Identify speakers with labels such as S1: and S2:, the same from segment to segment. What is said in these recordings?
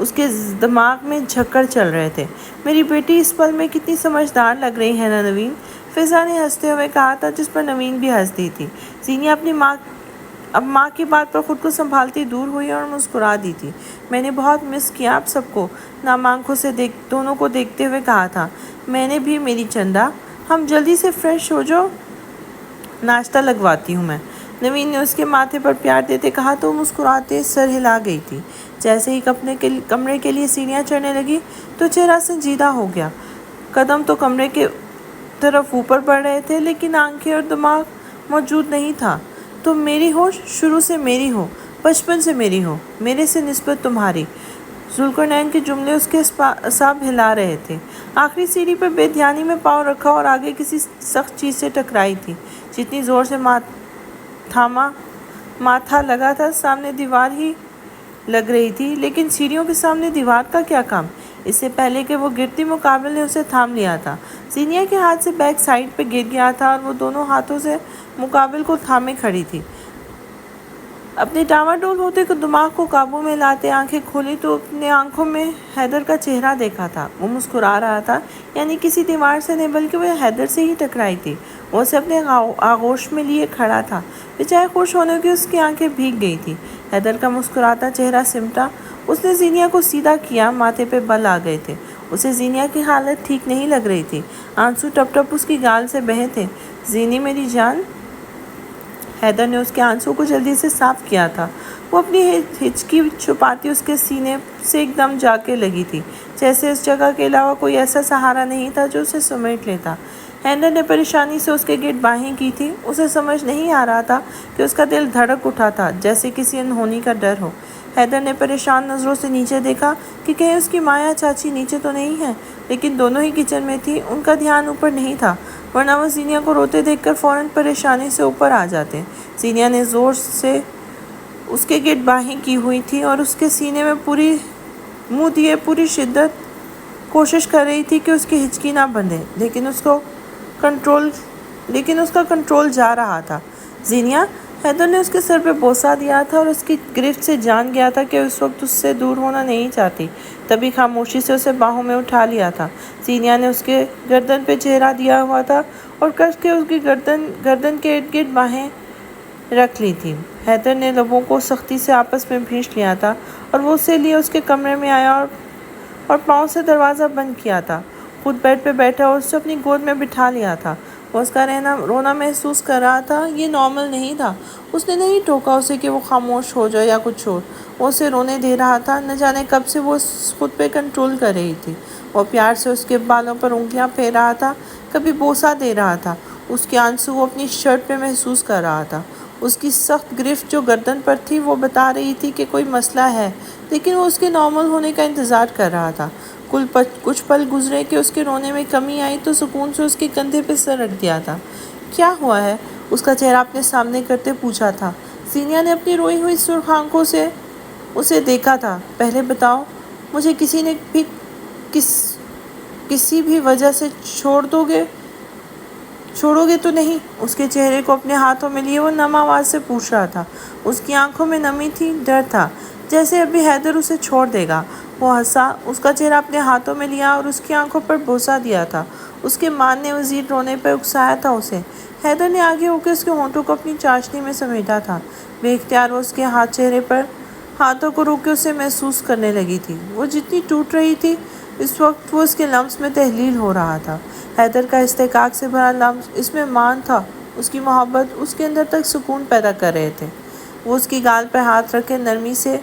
S1: اس کے دماغ میں جھکڑ چل رہے تھے۔ میری بیٹی اس پل میں کتنی سمجھدار لگ رہی ہے نا نوین، فضا نے ہنستے ہوئے کہا تھا، جس پر نوین بھی ہنس دی تھی۔ زینیا اپنی ماں کی بات پر خود کو سنبھالتی دور ہوئی اور مسکرا دی تھی۔ میں نے بہت مس کیا آپ سب کو، نام آنکھوں سے دونوں کو دیکھتے ہوئے کہا تھا۔ میں نے بھی میری چندا، ہم جلدی سے فریش ہو جاؤ، ناشتہ لگواتی ہوں میں۔ نوین نے اس کے ماتھے پر پیار دیتے کہا تو مسکراتے سر ہلا گئی تھی۔ جیسے ہی کمرے کے لیے سیڑھیاں چڑھنے لگی تو چہرہ سنجیدہ ہو گیا۔ قدم تو کمرے کے طرف اوپر بڑھ رہے تھے لیکن آنکھیں اور دماغ موجود نہیں تھا۔ تم میری ہو، شروع سے میری ہو، بچپن سے میری ہو، میرے سے نسبت تمہاری۔ ذوالقرنین کے جملے اس کے اعصاب ہلا رہے تھے۔ آخری سیڑھی پہ بے دھیانی میں پاؤں رکھا اور آگے کسی سخت چیز سے ٹکرائی تھی۔ جتنی زور سے ماتھا لگا تھا، سامنے دیوار ہی لگ رہی تھی، لیکن سیڑھیوں کے سامنے دیوار کا کیا کام؟ اس سے پہلے کہ وہ گرتی مقابل نے اسے تھام لیا تھا۔ زینیا کے ہاتھ سے بیک سائیڈ پہ گر گیا تھا اور وہ دونوں ہاتھوں سے مقابل کو تھامے کھڑی تھی۔ اپنے ڈاواڈول ہوتے دماغ کو قابو میں لاتے آنکھیں کھولی تو اپنے آنکھوں میں حیدر کا چہرہ دیکھا تھا۔ وہ مسکرا رہا تھا، یعنی کسی دیوار سے نہیں بلکہ وہ حیدر سے ہی ٹکرائی تھی۔ وہ اسے اپنے آغوش میں لیے کھڑا تھا، بجائے خوش ہونے کی اس کی آنکھیں بھیگ گئی تھی۔ حیدر کا مسکراتا چہرہ سمٹا، اس نے زینیا کو سیدھا کیا، ماتھے پہ بل آ گئے تھے۔ اسے زینیا کی حالت ٹھیک نہیں لگ رہی تھی، آنسو ٹپ ٹپ اس کی گال سے بہے تھے۔ زینی میری جان، حیدر نے اس کے آنسو کو جلدی سے صاف کیا تھا۔ وہ اپنی ہچکی چھپاتی اس کے سینے سے ایک دم جا کے لگی تھی، جیسے اس جگہ کے علاوہ کوئی ایسا سہارا نہیں تھا جو اسے سمیٹ لیتا۔ حیدر نے پریشانی سے اس کے گرد باہیں کی تھی۔ اسے سمجھ نہیں آ رہا تھا کہ اس کا دل دھڑک اٹھا تھا، جیسے کسی انہونی کا ڈر ہو۔ حیدر نے پریشان نظروں سے نیچے دیکھا کہ کہیں اس کی ماں یا چاچی نیچے تو نہیں ہے، لیکن دونوں ہی کچن میں تھی، ان کا دھیان اوپر نہیں تھا، ورنہ وہ زینیا کو روتے دیکھ کر فوراً پریشانی سے اوپر آ جاتے۔ زینیا نے زور سے اس کے گرد باہیں کی ہوئی تھی اور اس کے سینے میں منہ دیے پوری شدت کوشش کر رہی تھی کہ اس کی ہچکی نہ بندھے، لیکن اس کا کنٹرول جا رہا تھا۔ زینیا، حیدر نے اس کے سر پہ بوسہ دیا تھا اور اس کی گرفت سے جان گیا تھا کہ اس وقت اس سے دور ہونا نہیں چاہتی، تبھی خاموشی سے اسے باہوں میں اٹھا لیا تھا۔ زینیا نے اس کے گردن پہ چہرہ دیا ہوا تھا اور کس کے اس کی گردن کے ارد گرد باہیں رکھ لی تھی۔ حیدر نے لبوں کو سختی سے آپس میں بھینچ لیا تھا اور وہ اسے لیے اس کے کمرے میں آیا اور پاؤں سے دروازہ بند کیا تھا۔ خود بیڈ پہ بیٹھا اور اسے اپنی گود میں بٹھا لیا تھا۔ وہ اس کا رونا محسوس کر رہا تھا، یہ نارمل نہیں تھا۔ اس نے نہیں ٹوکا اسے کہ وہ خاموش ہو جائے یا کچھ اور، وہ اسے رونے دے رہا تھا۔ نہ جانے کب سے وہ خود پہ کنٹرول کر رہی تھی۔ وہ پیار سے اس کے بالوں پر انگلیاں پھیر رہا تھا، کبھی بوسہ دے رہا تھا۔ اس کے آنسو وہ اپنی شرٹ پہ محسوس کر رہا تھا۔ اس کی سخت گرفت جو گردن پر تھی وہ بتا رہی تھی کہ کوئی مسئلہ ہے، لیکن وہ اس کے نارمل ہونے کا انتظار کر رہا تھا۔ کچھ پل گزرے کہ اس کے رونے میں کمی آئی تو سکون سے اس کے کندھے پہ سر رکھ دیا تھا۔ کیا ہوا ہے؟ اس کا چہرہ اپنے سامنے کرتے پوچھا تھا۔ زینیا نے اپنی روئی ہوئی سرخ آنکھوں سے اسے دیکھا تھا۔ پہلے بتاؤ، مجھے کسی بھی وجہ سے چھوڑو گے تو نہیں؟ اس کے چہرے کو اپنے ہاتھوں میں لیے وہ نم آواز سے پوچھ رہا تھا۔ اس کی آنکھوں میں نمی تھی، ڈر تھا، جیسے ابھی حیدر اسے چھوڑ دے گا۔ وہ ہنسا، اس کا چہرہ اپنے ہاتھوں میں لیا اور اس کی آنکھوں پر بوسہ دیا تھا۔ اس کے مان نے مزید رونے پر اکسایا تھا اسے۔ حیدر نے آگے ہو کے اس کے ہونٹوں کو اپنی چاشنی میں سمیٹا تھا۔ بے اختیار وہ اس کے چہرے پر ہاتھوں کو روک کے اسے محسوس کرنے لگی تھی۔ وہ جتنی ٹوٹ رہی تھی، اس وقت وہ اس کے لمس میں تحلیل ہو رہا تھا۔ حیدر کا استحقاق سے بھرا لمس، اس میں مان تھا، اس کی محبت اس کے اندر تک سکون پیدا کر رہے تھے۔ وہ اس کی گال پہ ہاتھ رکھ کے نرمی سے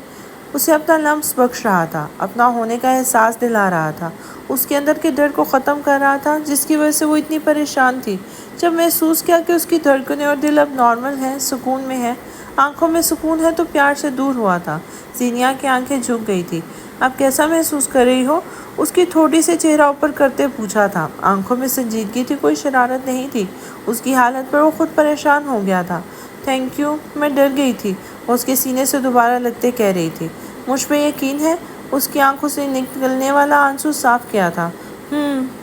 S1: اسے اپنا لمس بخش رہا تھا، اپنا ہونے کا احساس دلا رہا تھا، اس کے اندر کے ڈر کو ختم کر رہا تھا جس کی وجہ سے وہ اتنی پریشان تھی۔ جب محسوس کیا کہ اس کی دھڑکنیں اور دل اب نارمل ہیں، سکون میں ہے، آنکھوں میں سکون ہے، تو پیار سے دور ہوا تھا۔ زینیا کی آنکھیں جھک گئی تھی۔ اب کیسا محسوس کر رہی ہو؟ اس کی تھوڑی سے چہرہ اوپر کرتے پوچھا تھا۔ آنکھوں میں سنجیدگی تھی، کوئی شرارت نہیں تھی۔ اس کی حالت پر وہ خود پریشان ہو گیا تھا۔ تھینک یو، میں ڈر گئی تھی، وہ اس کے سینے سے دوبارہ لگتے کہہ رہی تھی۔ مجھ پہ یقین ہے؟ اس کی آنکھوں سے نکلنے والا آنسو صاف کیا تھا۔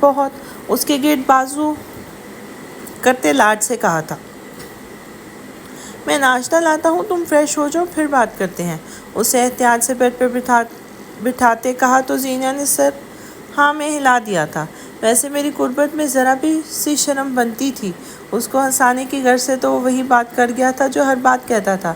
S1: بہت، اس کے گرد بازو کرتے لاڈ سے کہا تھا۔ میں ناشتہ لاتا ہوں، تم فریش ہو جاؤ، پھر بات کرتے ہیں۔ اسے احتیاط سے بیڈ پہ بٹھاتے کہا تو زینیا نے سر ہاں میں ہلا دیا تھا۔ ویسے میری قربت میں ذرا بھی سی شرم بنتی تھی اس کو ہنسانے کی غرض سے تو وہ وہی بات کر گیا تھا جو ہر بات کہتا تھا،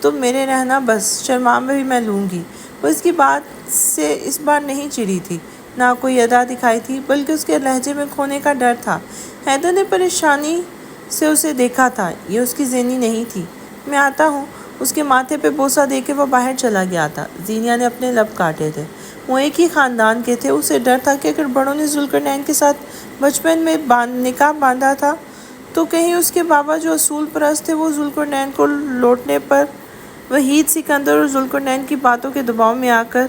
S1: تم میرے رہنا بس، شرما میں بھی میں لوں گی۔ وہ اس کی بات سے اس بار نہیں چڑھی تھی، نہ کوئی ادا دکھائی تھی، بلکہ اس کے لہجے میں کھونے کا ڈر تھا۔ حیدر نے پریشانی سے اسے دیکھا تھا، یہ اس کی ذہنی نہیں تھی۔ میں آتا ہوں۔ اس کے ماتھے پہ بوسہ دے کے وہ باہر چلا گیا تھا۔ زینیا نے اپنے لب کاٹے تھے، وہ ایک ہی خاندان کے تھے۔ اسے ڈر تھا کہ اگر بڑوں نے ذوالقرنین کے ساتھ بچپن میں نکاح باندھا تھا تو کہیں اس کے بابا جو اصول پرست تھے وہ ذوالقرنین کو لوٹنے پر وحید سکندر اور ذوالقرنین کی باتوں کے دباؤ میں آ کر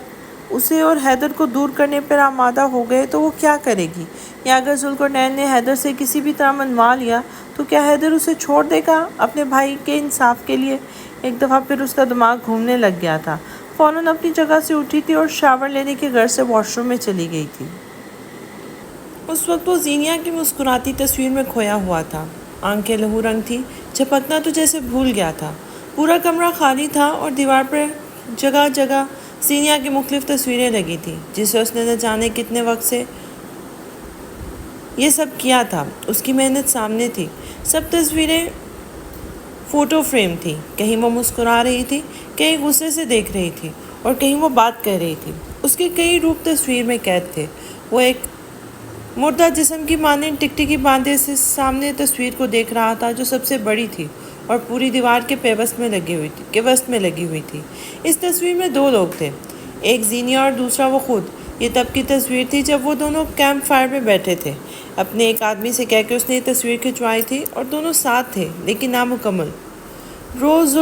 S1: اسے اور حیدر کو دور کرنے پر آمادہ ہو گئے تو وہ کیا کرے گی؟ یا اگر ذوالقرنین نے حیدر سے کسی بھی طرح منوا لیا تو کیا حیدر اسے چھوڑ دے گا اپنے بھائی کے انصاف کے لیے؟ ایک دفعہ پھر اس کا دماغ گھومنے لگ گیا تھا، فوراً اپنی جگہ سے اٹھی تھی اور شاور لینے کی غرض سے واش روم میں چلی گئی تھی۔ اس وقت وہ زینیا کی مسکراتی تصویر میں کھویا ہوا تھا، آنکھیں لہو رنگ تھی، جھپکنا تو جیسے بھول گیا تھا۔ پورا کمرہ خالی تھا اور دیوار پر جگہ جگہ زینیا کی مختلف تصویریں لگی تھیں، جسے اس نے نہ جانے کتنے وقت سے یہ سب کیا تھا۔ اس کی محنت سامنے تھی، سب تصویریں فوٹو فریم تھی، کہیں وہ مسکرا رہی تھی، کہیں غصے سے دیکھ رہی تھی اور کہیں وہ بات کر رہی تھی۔ اس کے کئی روپ تصویر میں قید تھے۔ وہ ایک مردہ جسم کی مانند ٹکٹکی باندھے سے سامنے تصویر کو دیکھ رہا تھا جو سب سے بڑی تھی اور پوری دیوار کے وسط میں لگی ہوئی تھی۔ اس تصویر میں دو لوگ تھے، ایک زینیا اور دوسرا وہ خود۔ یہ تب کی تصویر تھی جب وہ دونوں کیمپ فائر میں بیٹھے تھے، اپنے ایک آدمی سے کہہ کے اس نے یہ تصویر کھنچوائی تھی، اور دونوں ساتھ تھے لیکن نامکمل۔ روز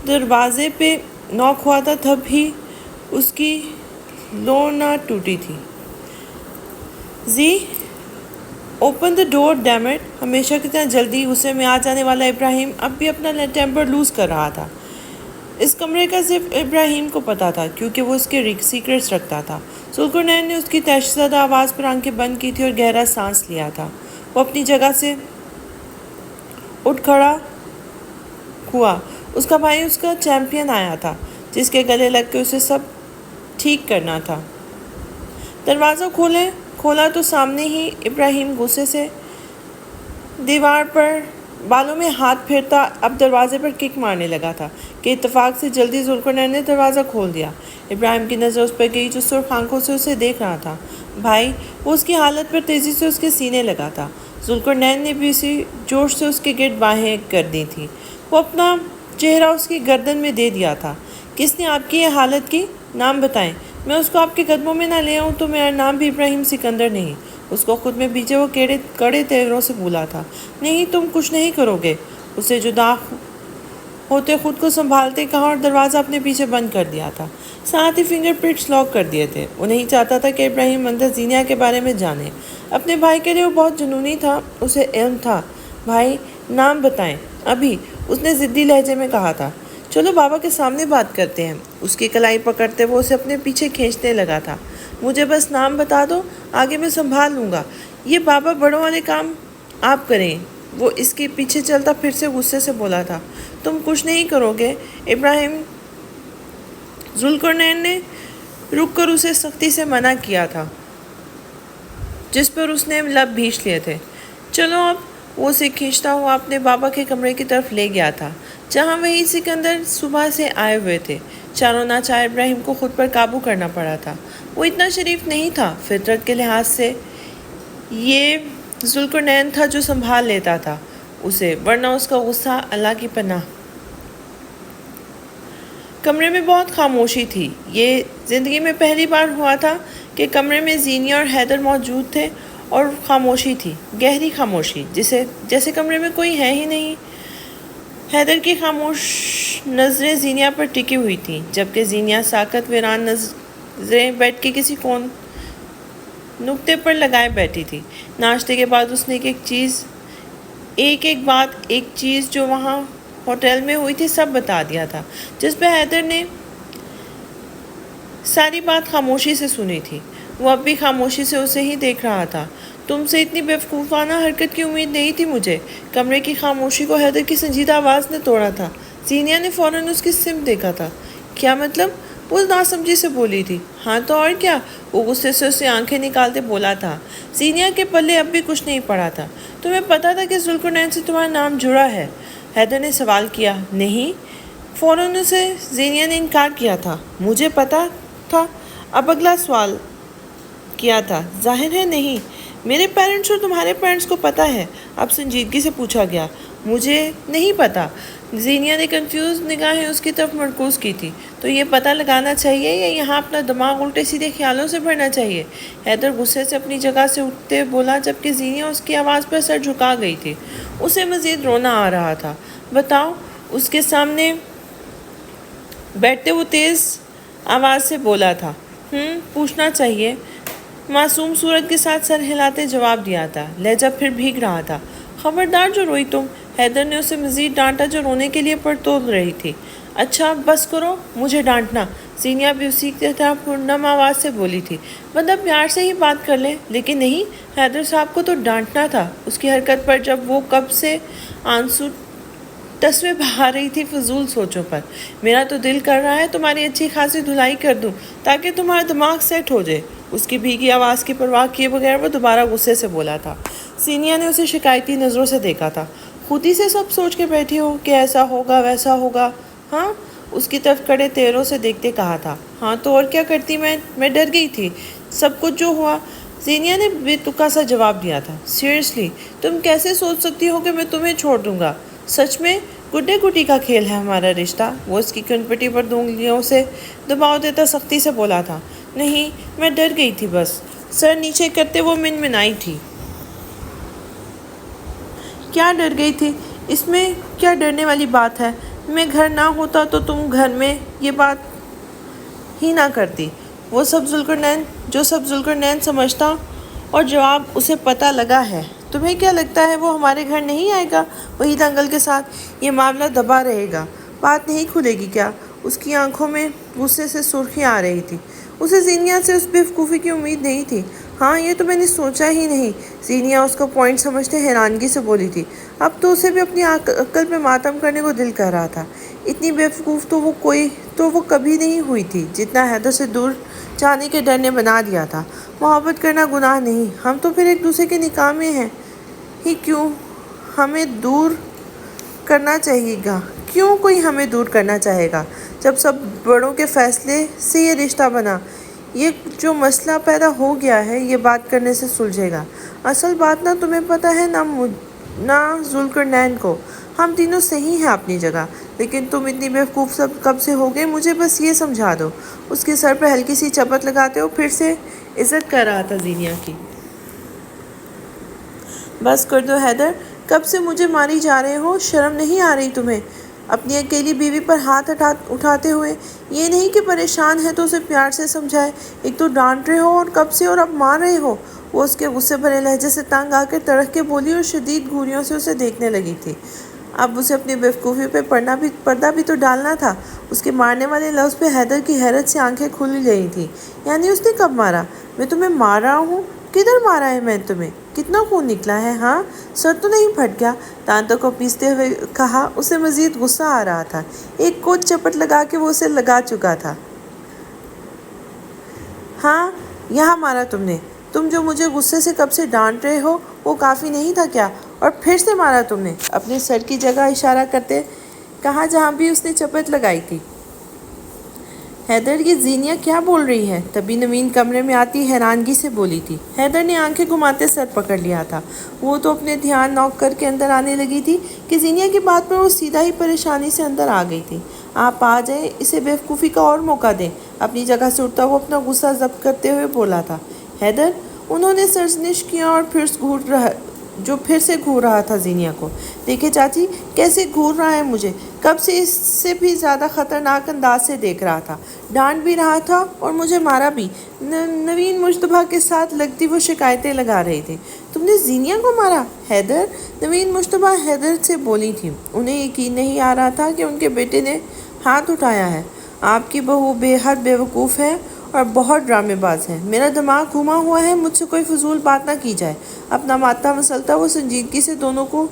S1: دروازے پہ نوک ہوا تھا تب ہی اس کی لو نہ ٹوٹی تھی۔ She open the door damn it. ہمیشہ کی طرح جلدی غصے میں آ جانے والا ابراہیم اب بھی اپنا ٹیمپر لوز کر رہا تھا۔ اس کمرے کا صرف ابراہیم کو پتا تھا کیونکہ وہ اس کے سیکرٹس رکھتا تھا۔ ذوالقرنین نے اس کی تحش زدہ آواز پر آنکھیں بند کی تھی اور گہرا سانس لیا تھا۔ وہ اپنی جگہ سے اٹھ کھڑا ہوا۔ اس کا بھائی اس کا چیمپئن آیا تھا جس کے گلے لگ کے اسے سب ٹھیک کرنا تھا۔ دروازہ کھولا تو سامنے ہی ابراہیم غصے سے دیوار پر بالوں میں ہاتھ پھیرتا اب دروازے پر کک مارنے لگا تھا کہ اتفاق سے جلدی ذوالقرنین نے دروازہ کھول دیا۔ ابراہیم کی نظر اس پر گئی جو سرخ آنکھوں سے اسے دیکھ رہا تھا۔ بھائی، وہ اس کی حالت پر تیزی سے اس کے سینے لگا تھا۔ ذوالقرنین نے بھی اسی جوش سے اس کے گرد باہیں کر دی تھیں۔ وہ اپنا چہرہ اس کی گردن میں دے دیا تھا۔ کس نے آپ کی یہ حالت کی؟ نام بتائیں، میں اس کو آپ کے قدموں میں نہ لے آؤں تو میرا نام بھی ابراہیم سکندر نہیں۔ اس کو خود میں بھیجے وہ کڑے تیوروں سے بولا تھا۔ نہیں، تم کچھ نہیں کرو گے۔ اسے جدا ہوتے خود کو سنبھالتے کہا اور دروازہ اپنے پیچھے بند کر دیا تھا، ساتھ ہی فنگر پرنٹس لاک کر دیے تھے۔ وہ نہیں چاہتا تھا کہ ابراہیم اندر زینیا کے بارے میں جانے۔ اپنے بھائی کے لیے وہ بہت جنونی تھا، اسے علم تھا۔ بھائی، نام بتائیں ابھی، اس نے ضدی لہجے میں کہا تھا۔ چلو بابا کے سامنے بات کرتے ہیں۔ اس کی کلائی پکڑتے وہ اسے اپنے پیچھے کھینچنے لگا تھا۔ مجھے بس نام بتا دو، آگے میں سنبھال لوں گا۔ یہ بابا بڑوں والے کام آپ کریں۔ وہ اس کے پیچھے چلتا پھر سے غصے سے بولا تھا۔ تم کچھ نہیں کرو گے ابراہیم؟ ذوالقرنین نے رک کر اسے سختی سے منع کیا تھا، جس پر اس نے لب بھیج لیے تھے۔ چلو اب۔ وہ اسے کھینچتا ہوا اپنے بابا کے کمرے کی طرف لے گیا تھا جہاں وہی سکندر صبح سے آئے ہوئے تھے۔ چاروں ناچار ابراہیم کو خود پر قابو کرنا پڑا تھا۔ وہ اتنا شریف نہیں تھا فطرت کے لحاظ سے، یہ ذوالقرنین تھا جو سنبھال لیتا تھا اسے، ورنہ اس کا غصہ اللہ کی پناہ۔ کمرے میں بہت خاموشی تھی۔ یہ زندگی میں پہلی بار ہوا تھا کہ کمرے میں زینیا اور حیدر موجود تھے اور خاموشی تھی، گہری خاموشی، جیسے کمرے میں کوئی ہے ہی نہیں۔ حیدر کی خاموش نظریں زینیا پر ٹکی ہوئی تھیں، جبکہ زینیا ساکت ویران نظریں بیڈ کے کسی نقطے پر لگائے بیٹھی تھی۔ ناشتے کے بعد اس نے ایک چیز جو وہاں ہوٹل میں ہوئی تھی سب بتا دیا تھا، جس پہ حیدر نے ساری بات خاموشی سے سنی تھی۔ وہ اب بھی خاموشی سے اسے ہی دیکھ رہا تھا۔ تم سے اتنی بیوقوفانہ حرکت کی امید نہیں تھی مجھے۔ کمرے کی خاموشی کو حیدر کی سنجیدہ آواز نے توڑا تھا۔ زینیا نے فوراً اس کی سمت دیکھا تھا۔ کیا مطلب؟ وہ ناسمجھی سے بولی تھی۔ ہاں تو اور کیا، وہ غصے سے اسے آنکھیں نکالتے بولا تھا۔ زینیا کے پلے اب بھی کچھ نہیں پڑا تھا۔ تمہیں پتا تھا کہ ذوالقرنین سے تمہارا نام جڑا ہے؟ حیدر نے سوال کیا۔ نہیں، فوراً اسے زینیا نے انکار کیا تھا۔ مجھے پتا تھا۔ اب اگلا سوال کیا تھا؟ ظاہر ہے نہیں، میرے پیرنٹس اور تمہارے پیرنٹس کو پتہ ہے۔ اب سنجیدگی سے پوچھا گیا۔ مجھے نہیں پتا۔ زینیا نے کنفیوز نگاہیں اس کی طرف مرکوز کی تھی۔ تو یہ پتہ لگانا چاہیے یا یہاں اپنا دماغ الٹے سیدھے خیالوں سے بھرنا چاہیے؟ حیدر غصے سے اپنی جگہ سے اٹھتے بولا، جبکہ زینیا اس کی آواز پر سر جھکا گئی تھی۔ اسے مزید رونا آ رہا تھا۔ بتاؤ، اس کے سامنے بیٹھتے وہ تیز آواز سے بولا تھا۔ پوچھنا چاہیے، معصوم صورت کے ساتھ سر ہلاتے جواب دیا تھا۔ لہجہ پھر بھیگ رہا تھا۔ خبردار جو روئی تم۔ حیدر نے اسے مزید ڈانٹا جو رونے کے لیے پڑتول رہی تھی۔ اچھا بس کرو مجھے ڈانٹنا۔ زینیا بھی اسی طرح پرنم آواز سے بولی تھی۔ بندہ پیار سے ہی بات کر لے، لیکن نہیں، حیدر صاحب کو تو ڈانٹنا تھا۔ اس کی حرکت پر جب وہ کب سے آنسو ٹسویں بہا رہی تھی فضول سوچوں پر۔ میرا تو دل کر رہا ہے تمہاری اچھی خاصی دھلائی کر دوں تاکہ تمہارا دماغ سیٹ ہو جائے۔ اس کی بھیگی آواز کی پرواہ کیے بغیر وہ دوبارہ غصے سے بولا تھا۔ زینیا نے اسے شکایتی نظروں سے دیکھا تھا۔ خود ہی سے سب سوچ کے بیٹھی ہو کہ ایسا ہوگا ویسا ہوگا؟ ہاں، اس کی طرف کڑے تیروں سے دیکھتے کہا تھا۔ ہاں تو اور کیا کرتی، میں ڈر گئی تھی، سب کچھ جو ہوا۔ زینیا نے بے تکا سا جواب دیا تھا۔ سیریسلی، تم کیسے سوچ سکتی ہو کہ میں تمہیں چھوڑ دوں گا؟ سچ میں گڈے گٹی کا کھیل ہے ہمارا رشتہ؟ وہ اس کی کنپٹی پر انگلیوں سے دباؤ دیتا سختی سے بولا تھا۔ نہیں، میں ڈر گئی تھی بس۔ سر نیچے کرتے وہ منمنائی تھی۔ کیا ڈر گئی تھی؟ اس میں کیا ڈرنے والی بات ہے؟ میں گھر نہ ہوتا تو تم گھر میں یہ بات ہی نہ کرتی۔ جو سب ذوالقرنین سمجھتا، اور جواب اسے پتہ لگا ہے۔ تمہیں کیا لگتا ہے وہ ہمارے گھر نہیں آئے گا وحید انکل کے ساتھ؟ یہ معاملہ دبا رہے گا، بات نہیں کھلے گی کیا؟ اس کی آنکھوں میں غصے سے سرخیاں آ رہی تھی۔ اسے زینیا سے اس بیوقوفی کی امید نہیں تھی۔ ہاں، یہ تو میں نے سوچا ہی نہیں۔ زینیا اس کا پوائنٹ سمجھتے حیرانگی سے بولی تھی۔ اب تو اسے بھی اپنی عقل پہ ماتم کرنے کو دل کر رہا تھا۔ اتنی بیوقوف تو وہ کبھی نہیں ہوئی تھی جتنا حیدر سے دور جانے کے ڈر نے بنا دیا تھا۔ محبت کرنا گناہ نہیں، ہم تو پھر ایک دوسرے کے نکاح میں ہیں ہی، کیوں ہمیں دور کرنا چاہیے گا؟ کیوں کوئی ہمیں دور کرنا چاہے گا جب سب بڑوں کے فیصلے سے یہ رشتہ بنا؟ یہ جو مسئلہ پیدا ہو گیا ہے یہ بات کرنے سے سلجھے گا۔ اصل بات نہ تمہیں پتہ ہے نہ ذوالقرنین کو۔ ہم تینوں صحیح ہیں اپنی جگہ، لیکن تم اتنی بیوقوف سب کب سے ہو گئے؟ مجھے بس یہ سمجھا دو۔ اس کے سر پہ ہلکی سی چپت لگاتے وہ پھر سے عزت کر رہا تھا زینیا کی۔ بس کر دو حیدر، کب سے مجھے ماری جا رہے ہو؟ شرم نہیں آ رہی تمہیں اپنی اکیلی بیوی پر ہاتھ اٹھاتے ہوئے؟ یہ نہیں کہ پریشان ہے تو اسے پیار سے سمجھائے، ایک تو ڈانٹ رہے ہو اور کب سے، اور اب مار رہے ہو۔ وہ اس کے غصے بھرے لہجے سے تنگ آ کر تڑک کے بولی اور شدید گھوریوں سے اسے دیکھنے لگی تھی۔ اب اسے اپنی بیوقوفی پہ پردہ بھی تو ڈالنا تھا۔ اس کے مارنے والے لفظ پہ حیدر کی حیرت سے آنکھیں کھل گئی تھیں۔ یعنی اس نے کب مارا؟ میں تمہیں مار رہا ہوں؟ کدھر مارا ہے میں تمہیں؟ کتنا خون نکلا ہے؟ ہاں، سر تو نہیں پھٹ گیا؟ دانتوں کو پیستے ہوئے کہا۔ اسے مزید غصہ آ رہا تھا۔ ایک کوت چپٹ لگا کے وہ اسے لگا چکا تھا۔ ہاں، یہاں مارا تم نے۔ تم جو مجھے غصے سے کب سے ڈانٹ رہے ہو وہ کافی نہیں تھا کیا؟ اور پھر سے مارا تم نے؟ اپنے سر کی جگہ اشارہ کرتے کہا جہاں بھی اس نے چپت لگائی تھی۔ حیدر، یہ زینیا کیا بول رہی ہے؟ تبھی نوین کمرے میں آتی حیرانگی سے بولی تھی۔ حیدر نے آنکھیں گھماتے سر پکڑ لیا تھا۔ وہ تو اپنے دھیان نوک کر کے اندر آنے لگی تھی کہ زینیا کی بات پر وہ سیدھا ہی پریشانی سے اندر آ گئی تھی۔ آپ آ جائیں، اسے بیوقوفی کا اور موقع دیں۔ اپنی جگہ سے اٹھتا وہ اپنا غصہ ضبط کرتے ہوئے بولا تھا۔ حیدر، انہوں نے سرزنش کیا اور پھر سے گھور رہا تھا زینیا کو۔ دیکھے چاچی کیسے گھور رہا ہے مجھے، کب سے اس سے بھی زیادہ خطرناک انداز سے دیکھ رہا تھا، ڈانٹ بھی رہا تھا اور مجھے مارا بھی۔ نوین مشتبہ کے ساتھ لگتی وہ شکایتیں لگا رہے تھے۔ تم نے زینیا کو مارا؟ حیدر، نوین مشتبہ حیدر سے بولی تھی۔ انہیں یقین نہیں آ رہا تھا کہ ان کے بیٹے نے ہاتھ اٹھایا ہے۔ آپ کی بہو بے حد بیوقوف ہے اور بہت ڈرامے باز ہے۔ میرا دماغ گھوما ہوا ہے، مجھ سے کوئی فضول بات نہ کی جائے۔ اپنا ماتھا مسلتا وہ سنجیدگی سے دونوں کو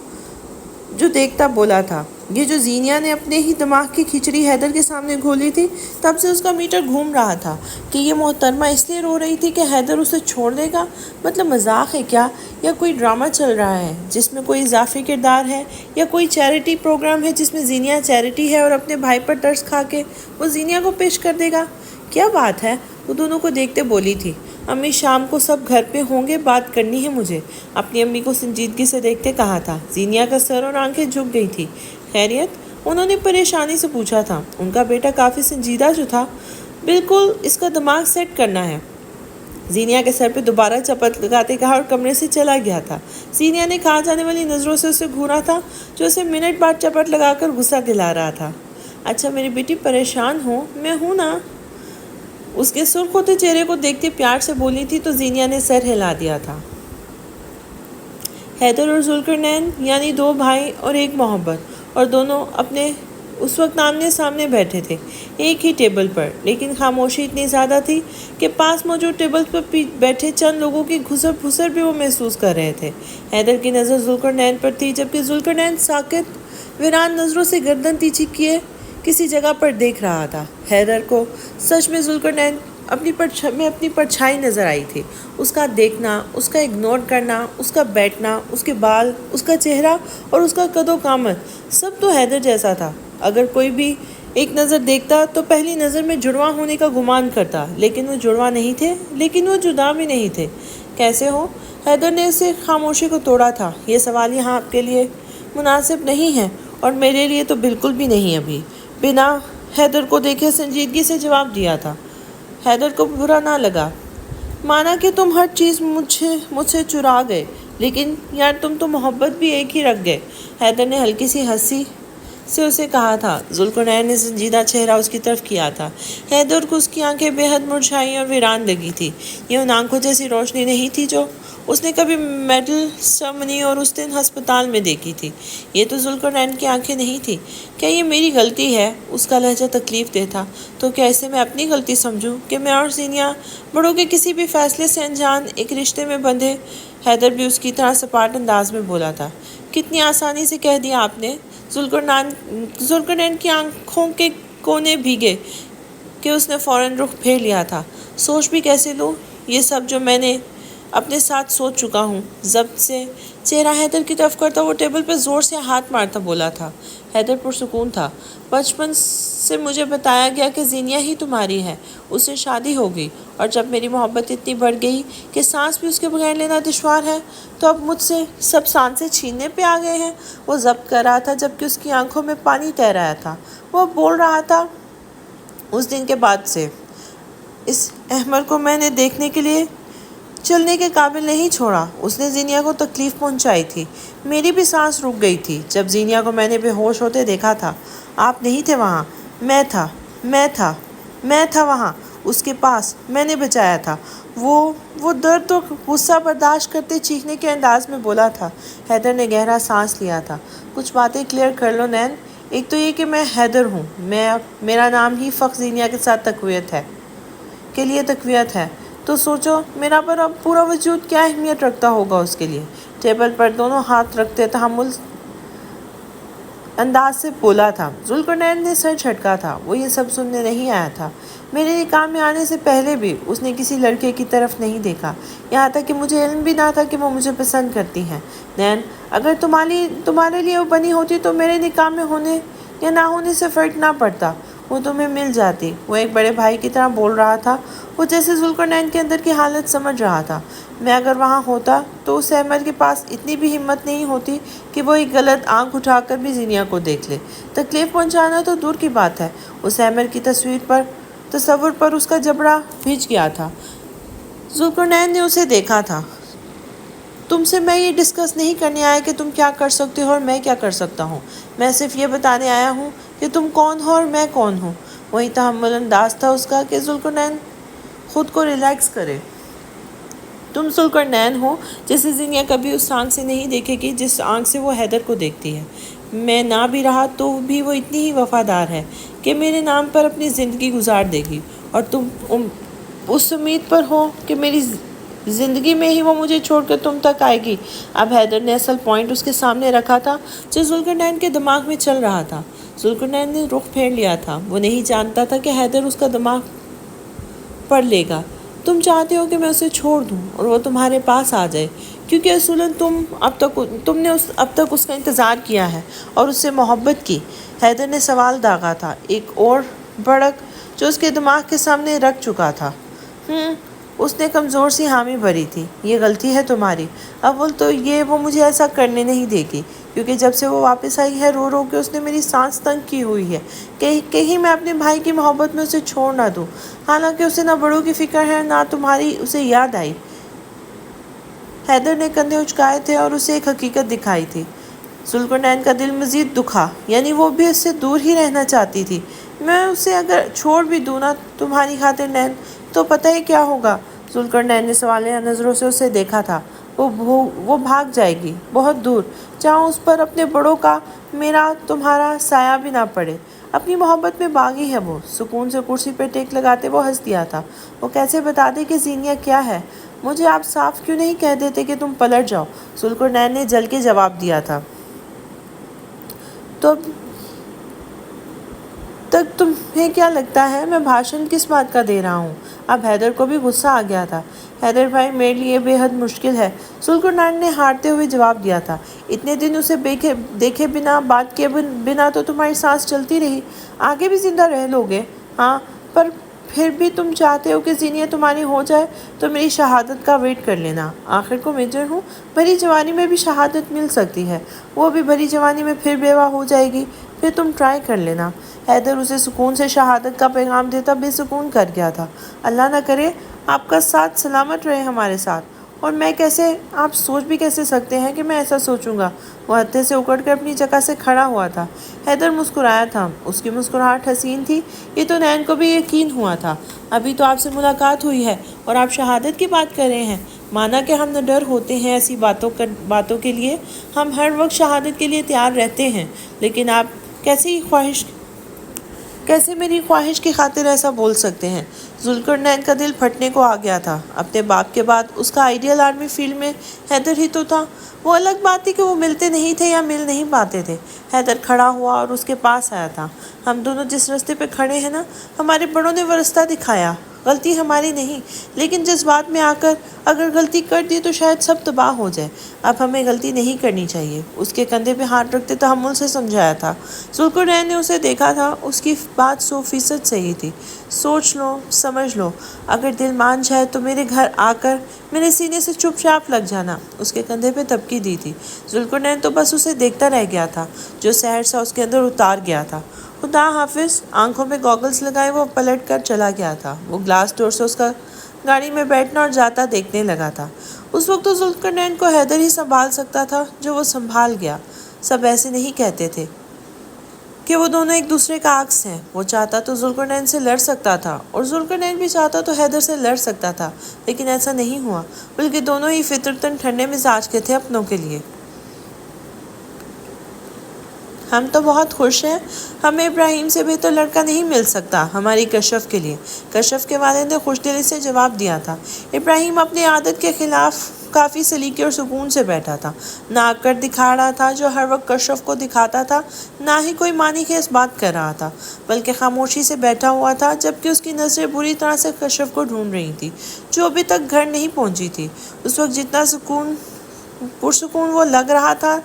S1: جو دیکھتا بولا تھا۔ یہ جو زینیا نے اپنے ہی دماغ کی کھچڑی حیدر کے سامنے گھولی تھی، تب سے اس کا میٹر گھوم رہا تھا کہ یہ محترمہ اس لیے رو رہی تھی کہ حیدر اسے چھوڑ دے گا۔ مطلب مذاق ہے کیا، یا کوئی ڈرامہ چل رہا ہے جس میں کوئی اضافی کردار ہے، یا کوئی چیریٹی پروگرام ہے جس میں زینیا چیریٹی ہے اور اپنے بھائی پر ترس کھا کے وہ زینیا کو پیش کر دے گا؟ کیا بات ہے؟ وہ دونوں کو دیکھتے بولی تھی، امی شام کو سب گھر پہ ہوں گے، بات کرنی ہے مجھے۔ اپنی امی کو سنجیدگی سے دیکھتے کہا تھا۔ زینیا کا سر اور آنکھیں جھک گئی تھی۔ خیریت؟ انہوں نے پریشانی سے پوچھا تھا۔ ان کا بیٹا کافی سنجیدہ جو تھا۔ بالکل، اس کا دماغ سیٹ کرنا ہے۔ زینیا کے سر پہ دوبارہ چپت لگاتے کہا اور کمرے سے چلا گیا تھا۔ زینیا نے کھا جانے والی نظروں سے اسے گھورا تھا جو اسے منٹ بعد چپت لگا کر غصہ دلا رہا تھا۔ اچھا میری بیٹی پریشان ہو، میں ہوں نا؟ اس کے سرخ ہوتے چہرے کو دیکھتے پیار سے بولی تھی تو زینیا نے سر ہلا دیا تھا۔ حیدر اور ذوالقرنین یعنی دو بھائی اور ایک محبت، اور دونوں اپنے اس وقت آمنے سامنے بیٹھے تھے ایک ہی ٹیبل پر، لیکن خاموشی اتنی زیادہ تھی کہ پاس موجود ٹیبل پر بیٹھے چند لوگوں کی گھسر پھسر بھی وہ محسوس کر رہے تھے۔ حیدر کی نظر ذوالقرنین پر تھی، جبکہ ذوالقرنین ساکت ویران نظروں سے گردن نیچی کیے کسی جگہ پر دیکھ رہا تھا۔ حیدر کو سچ میں ذوالقرنین اپنی پرچھائی نظر آئی تھی۔ اس کا دیکھنا، اس کا اگنور کرنا، اس کا بیٹھنا، اس کے بال، اس کا چہرہ اور اس کا قد و قامت، سب تو حیدر جیسا تھا۔ اگر کوئی بھی ایک نظر دیکھتا تو پہلی نظر میں جڑواں ہونے کا گمان کرتا، لیکن وہ جڑواں نہیں تھے، لیکن وہ جدا بھی نہیں تھے۔ کیسے ہو؟ حیدر نے اسے خاموشی کو توڑا تھا۔ یہ سوال یہاں آپ کے لیے مناسب نہیں ہے اور میرے لیے تو بالکل بھی نہیں۔ ابھی بنا حیدر کو دیکھے سنجیدگی سے جواب دیا تھا۔ حیدر کو برا نہ لگا۔ مانا کہ تم ہر چیز مجھ سے چرا گئے، لیکن یار تم تو محبت بھی ایک ہی رکھ گئے۔ حیدر نے ہلکی سی ہنسی سے اسے کہا تھا۔ ذوالقرنین نے سنجیدہ چہرہ اس کی طرف کیا تھا۔ حیدر کو اس کی آنکھیں بے حد مرجھائی اور ویران لگی تھی۔ یہ ان آنکھوں جیسی روشنی نہیں تھی جو اس نے کبھی میڈل سرمنی اور اس دن ہسپتال میں دیکھی تھی۔ یہ تو ذوالقرنین کی آنکھیں نہیں تھی۔ کیا یہ میری غلطی ہے؟ اس کا لہجہ تکلیف دہ تھا۔ تو کیا اسے میں اپنی غلطی سمجھوں کہ میں اور زینیا بڑوں کے کسی بھی فیصلے سے انجان ایک رشتے میں بندھے؟ حیدر بھی اس کی طرح سپاٹ انداز میں بولا تھا۔ کتنی آسانی سے کہہ دیا آپ نے۔ ذوالقرنین کی آنکھوں کے کونے بھیگے کہ اس نے فوراً رخ پھیر لیا تھا۔ سوچ بھی کیسے لوں یہ سب جو میں نے اپنے ساتھ سوچ چکا ہوں؟ ضبط سے چہرہ حیدر کی طرف کرتا وہ ٹیبل پہ زور سے ہاتھ مارتا بولا تھا۔ حیدر پرسکون تھا۔ بچپن سے مجھے بتایا گیا کہ زینیا ہی تمہاری ہے، اس سے شادی ہوگی، اور جب میری محبت اتنی بڑھ گئی کہ سانس بھی اس کے بغیر لینا دشوار ہے، تو اب مجھ سے سب سانسیں چھیننے پہ آ گئے ہیں۔ وہ ضبط کر رہا تھا جبکہ اس کی آنکھوں میں پانی تیر رہا تھا۔ وہ بول رہا تھا، اس دن کے بعد سے اس احمر کو میں نے دیکھنے کے لیے چلنے کے قابل نہیں چھوڑا۔ اس نے زینیا کو تکلیف پہنچائی تھی۔ میری بھی سانس رک گئی تھی جب زینیا کو میں نے بے ہوش ہوتے دیکھا تھا۔ آپ نہیں تھے وہاں، میں تھا وہاں، اس کے پاس، میں نے بچایا تھا۔ وہ درد اور غصہ برداشت کرتے چیخنے کے انداز میں بولا تھا۔ حیدر نے گہرا سانس لیا تھا۔ کچھ باتیں کلیئر کر لو نین۔ ایک تو یہ کہ میں حیدر ہوں، میرا نام ہی فخر زینیا کے ساتھ کے لیے تقویت ہے، تو سوچو میرا پر اب پورا وجود کیا اہمیت رکھتا ہوگا اس کے لیے۔ ٹیبل پر دونوں ہاتھ رکھتے تحمل انداز سے بولا تھا۔ ذوالقرنین نے سر جھٹکا تھا۔ وہ یہ سب سننے نہیں آیا تھا۔ میرے نکاح میں آنے سے پہلے بھی اس نے کسی لڑکے کی طرف نہیں دیکھا، یہاں تک کہ مجھے علم بھی نہ تھا کہ وہ مجھے پسند کرتی ہیں۔ نین، اگر تمہارے لیے وہ بنی ہوتی تو میرے نکاح میں ہونے یا نہ ہونے سے فرق نہ پڑتا، وہ تمہیں مل جاتی۔ وہ ایک بڑے بھائی کی طرح بول رہا تھا۔ وہ جیسے ذوالقرنین کے اندر کی حالت سمجھ رہا تھا۔ میں اگر وہاں ہوتا تو اس احمد کے پاس اتنی بھی ہمت نہیں ہوتی کہ وہ ایک غلط آنکھ اٹھا کر بھی زینیا کو دیکھ لے۔ تکلیف پہنچانا تو دور کی بات ہے، اس احمد کی تصور پر اس کا جبڑا بھیج گیا تھا۔ ذوالقرنین نے اسے دیکھا تھا۔ تم سے میں یہ ڈسکس نہیں کرنے آیا کہ تم کیا کر سکتے ہو اور میں کیا کر سکتا ہوں۔ میں صرف یہ بتانے آیا ہوں کہ تم کون ہو اور میں کون ہوں۔ وہی تحمل انداز تھا اس کا کہ ذوالقرنین خود کو ریلیکس کرے۔ تم ذوالقرنین ہو جسے زینیا کبھی اس آنکھ سے نہیں دیکھے گی جس آنکھ سے وہ حیدر کو دیکھتی ہے۔ میں نہ بھی رہا تو بھی وہ اتنی ہی وفادار ہے کہ میرے نام پر اپنی زندگی گزار دے گی، اور تم اس امید پر ہو کہ زندگی میں ہی وہ مجھے چھوڑ کر تم تک آئے گی۔ اب حیدر نے اصل پوائنٹ اس کے سامنے رکھا تھا جو ذوالقرنین کے دماغ میں چل رہا تھا۔ ذوالقرنین نے رخ پھیر لیا تھا۔ وہ نہیں جانتا تھا کہ حیدر اس کا دماغ پڑھ لے گا۔ تم چاہتے ہو کہ میں اسے چھوڑ دوں اور وہ تمہارے پاس آ جائے، کیونکہ اصولاً تم نے اب تک اس کا انتظار کیا ہے اور اس سے محبت کی۔ حیدر نے سوال داغا تھا، ایک اور بھڑک جو اس کے دماغ کے سامنے رکھ چکا تھا۔ اس نے کمزور سی حامی بھری تھی۔ یہ غلطی ہے تمہاری۔ اول تو وہ مجھے ایسا کرنے نہیں دے گی، کیونکہ جب سے وہ واپس آئی ہے رو رو کے اس نے میری سانس تنگ کی ہوئی ہے۔ کہیں میں اپنے بھائی کی محبت میں اسے چھوڑ نہ دوں، حالانکہ اسے نہ بڑوں کی فکر ہے نہ تمہاری اسے یاد آئی۔ حیدر نے کندھے اچکائے تھے اور اسے ایک حقیقت دکھائی تھی۔ ذوالقرنین کا دل مزید دکھا، یعنی وہ بھی اس سے دور ہی رہنا چاہتی تھی۔ میں اسے اگر چھوڑ بھی دوں نا تمہاری خاطر نین، تو پتہ ہی کیا ہوگا؟ ذوالقرنین نے سوالیہ نظروں سے اسے دیکھا تھا۔ وہ بھاگ جائے گی بہت دور، جہاں اس پر اپنے بڑوں کا، میرا، تمہارا سایہ بھی نہ پڑے۔ اپنی محبت میں باغی ہے وہ۔ سکون سے کرسی پہ ٹیک لگاتے وہ ہنس دیا تھا۔ وہ کیسے بتا دے کہ زینیہ کیا ہے؟ مجھے آپ صاف کیوں نہیں کہہ دیتے کہ تم پلٹ جاؤ؟ ذوالقرنین نے جل کے جواب دیا تھا۔ تو تک تمہیں کیا لگتا ہے میں بھاشن کس بات کا دے رہا ہوں؟ اب حیدر کو بھی غصہ آ گیا تھا۔ حیدر بھائی، میرے لیے بے حد مشکل ہے، ذوالقرنین نے ہارتے ہوئے جواب دیا تھا۔ اتنے دن اسے دیکھے بنا، بات کیے بنا تو تمہاری سانس چلتی رہی، آگے بھی زندہ رہ لو گے۔ ہاں، پر پھر بھی تم چاہتے ہو کہ زینیہ تمہاری ہو جائے تو میری شہادت کا ویٹ کر لینا۔ آخر کو میجر ہوں، بھری جوانی میں بھی شہادت مل سکتی ہے۔ وہ بھی بھری جوانی میں پھر بیوہ ہو جائے گی، پھر تم ٹرائی کر لینا۔ حیدر اسے سکون سے شہادت کا پیغام دیتا بے سکون کر گیا تھا۔ اللہ نہ کرے آپ کا ساتھ سلامت رہے ہمارے ساتھ، اور میں کیسے، آپ سوچ بھی کیسے سکتے ہیں کہ میں ایسا سوچوں گا؟ وہ ہتھے سے اکڑ کر اپنی جگہ سے کھڑا ہوا تھا۔ حیدر مسکرایا تھا۔ اس کی مسکراہٹ حسین تھی۔ یہ تو نین کو بھی یقین ہوا تھا۔ ابھی تو آپ سے ملاقات ہوئی ہے اور آپ شہادت کی بات کر رہے ہیں۔ مانا کہ ہم نہ ڈر ہوتے ہیں ایسی باتوں کے لیے، ہم ہر وقت شہادت کے لیے تیار رہتے ہیں، لیکن آپ کیسے میری خواہش کی خاطر ایسا بول سکتے ہیں؟ ذوالقرنین کا دل پھٹنے کو آ گیا تھا۔ اپنے باپ کے بعد اس کا آئیڈیل آرمی فیلڈ میں حیدر ہی تو تھا۔ وہ الگ بات تھی کہ وہ ملتے نہیں تھے یا مل نہیں پاتے تھے۔ حیدر کھڑا ہوا اور اس کے پاس آیا تھا۔ ہم دونوں جس راستے پہ کھڑے ہیں نا، ہمارے بڑوں نے وہ راستہ دکھایا، غلطی ہماری نہیں، لیکن جذبات میں آ کر اگر غلطی کر دی تو شاید سب تباہ ہو جائے۔ اب ہمیں غلطی نہیں کرنی چاہیے۔ اس کے کندھے پہ ہاتھ رکھتے تحمل سے سمجھایا تھا۔ ذوالقرنین نے اسے دیکھا تھا۔ اس کی بات 100% صحیح تھی۔ سوچ لو، سمجھ لو، اگر دل مان جائے تو میرے گھر آ کر میرے سینے سے چپ چاپ لگ جانا۔ اس کے کندھے پہ تبکی دی تھی۔ ذوالقرنین تو بس اسے دیکھتا رہ گیا تھا، جو سحر سا اس کے اندر اتار گیا تھا۔ خدا حافظ۔ آنکھوں میں گوگلز لگائے وہ پلٹ کر چلا گیا تھا۔ وہ گلاس ڈور سے اس کا گاڑی میں بیٹھنا اور جاتا دیکھنے لگا تھا۔ اس وقت تو ذوالقرنین کو حیدر ہی سنبھال سکتا تھا، جو وہ سنبھال گیا۔ سب ایسے نہیں کہتے تھے کہ وہ دونوں ایک دوسرے کا عکس ہیں۔ وہ چاہتا تو ذوالقرنین سے لڑ سکتا تھا، اور ذوالقرنین بھی چاہتا تو حیدر سے لڑ سکتا تھا، لیکن ایسا نہیں ہوا، بلکہ دونوں ہی فطرتاً ٹھنڈے مزاج کے تھے اپنوں کے لیے۔ ہم تو بہت خوش ہیں، ہمیں ابراہیم سے بہتر لڑکا نہیں مل سکتا ہماری کشف کے لیے۔ کشف کے والد نے خوش دلی سے جواب دیا تھا۔ ابراہیم اپنی عادت کے خلاف کافی سلیقے اور سکون سے بیٹھا تھا، نہ آکر دکھا رہا تھا جو ہر وقت کشف کو دکھاتا تھا، نہ ہی کوئی معنی خیز بات کر رہا تھا، بلکہ خاموشی سے بیٹھا ہوا تھا، جبکہ اس کی نظریں بری طرح سے کشف کو ڈھونڈ رہی تھی، جو ابھی تک گھر نہیں پہنچی تھی۔ اس وقت جتنا پرسکون وہ لگ رہا تھا،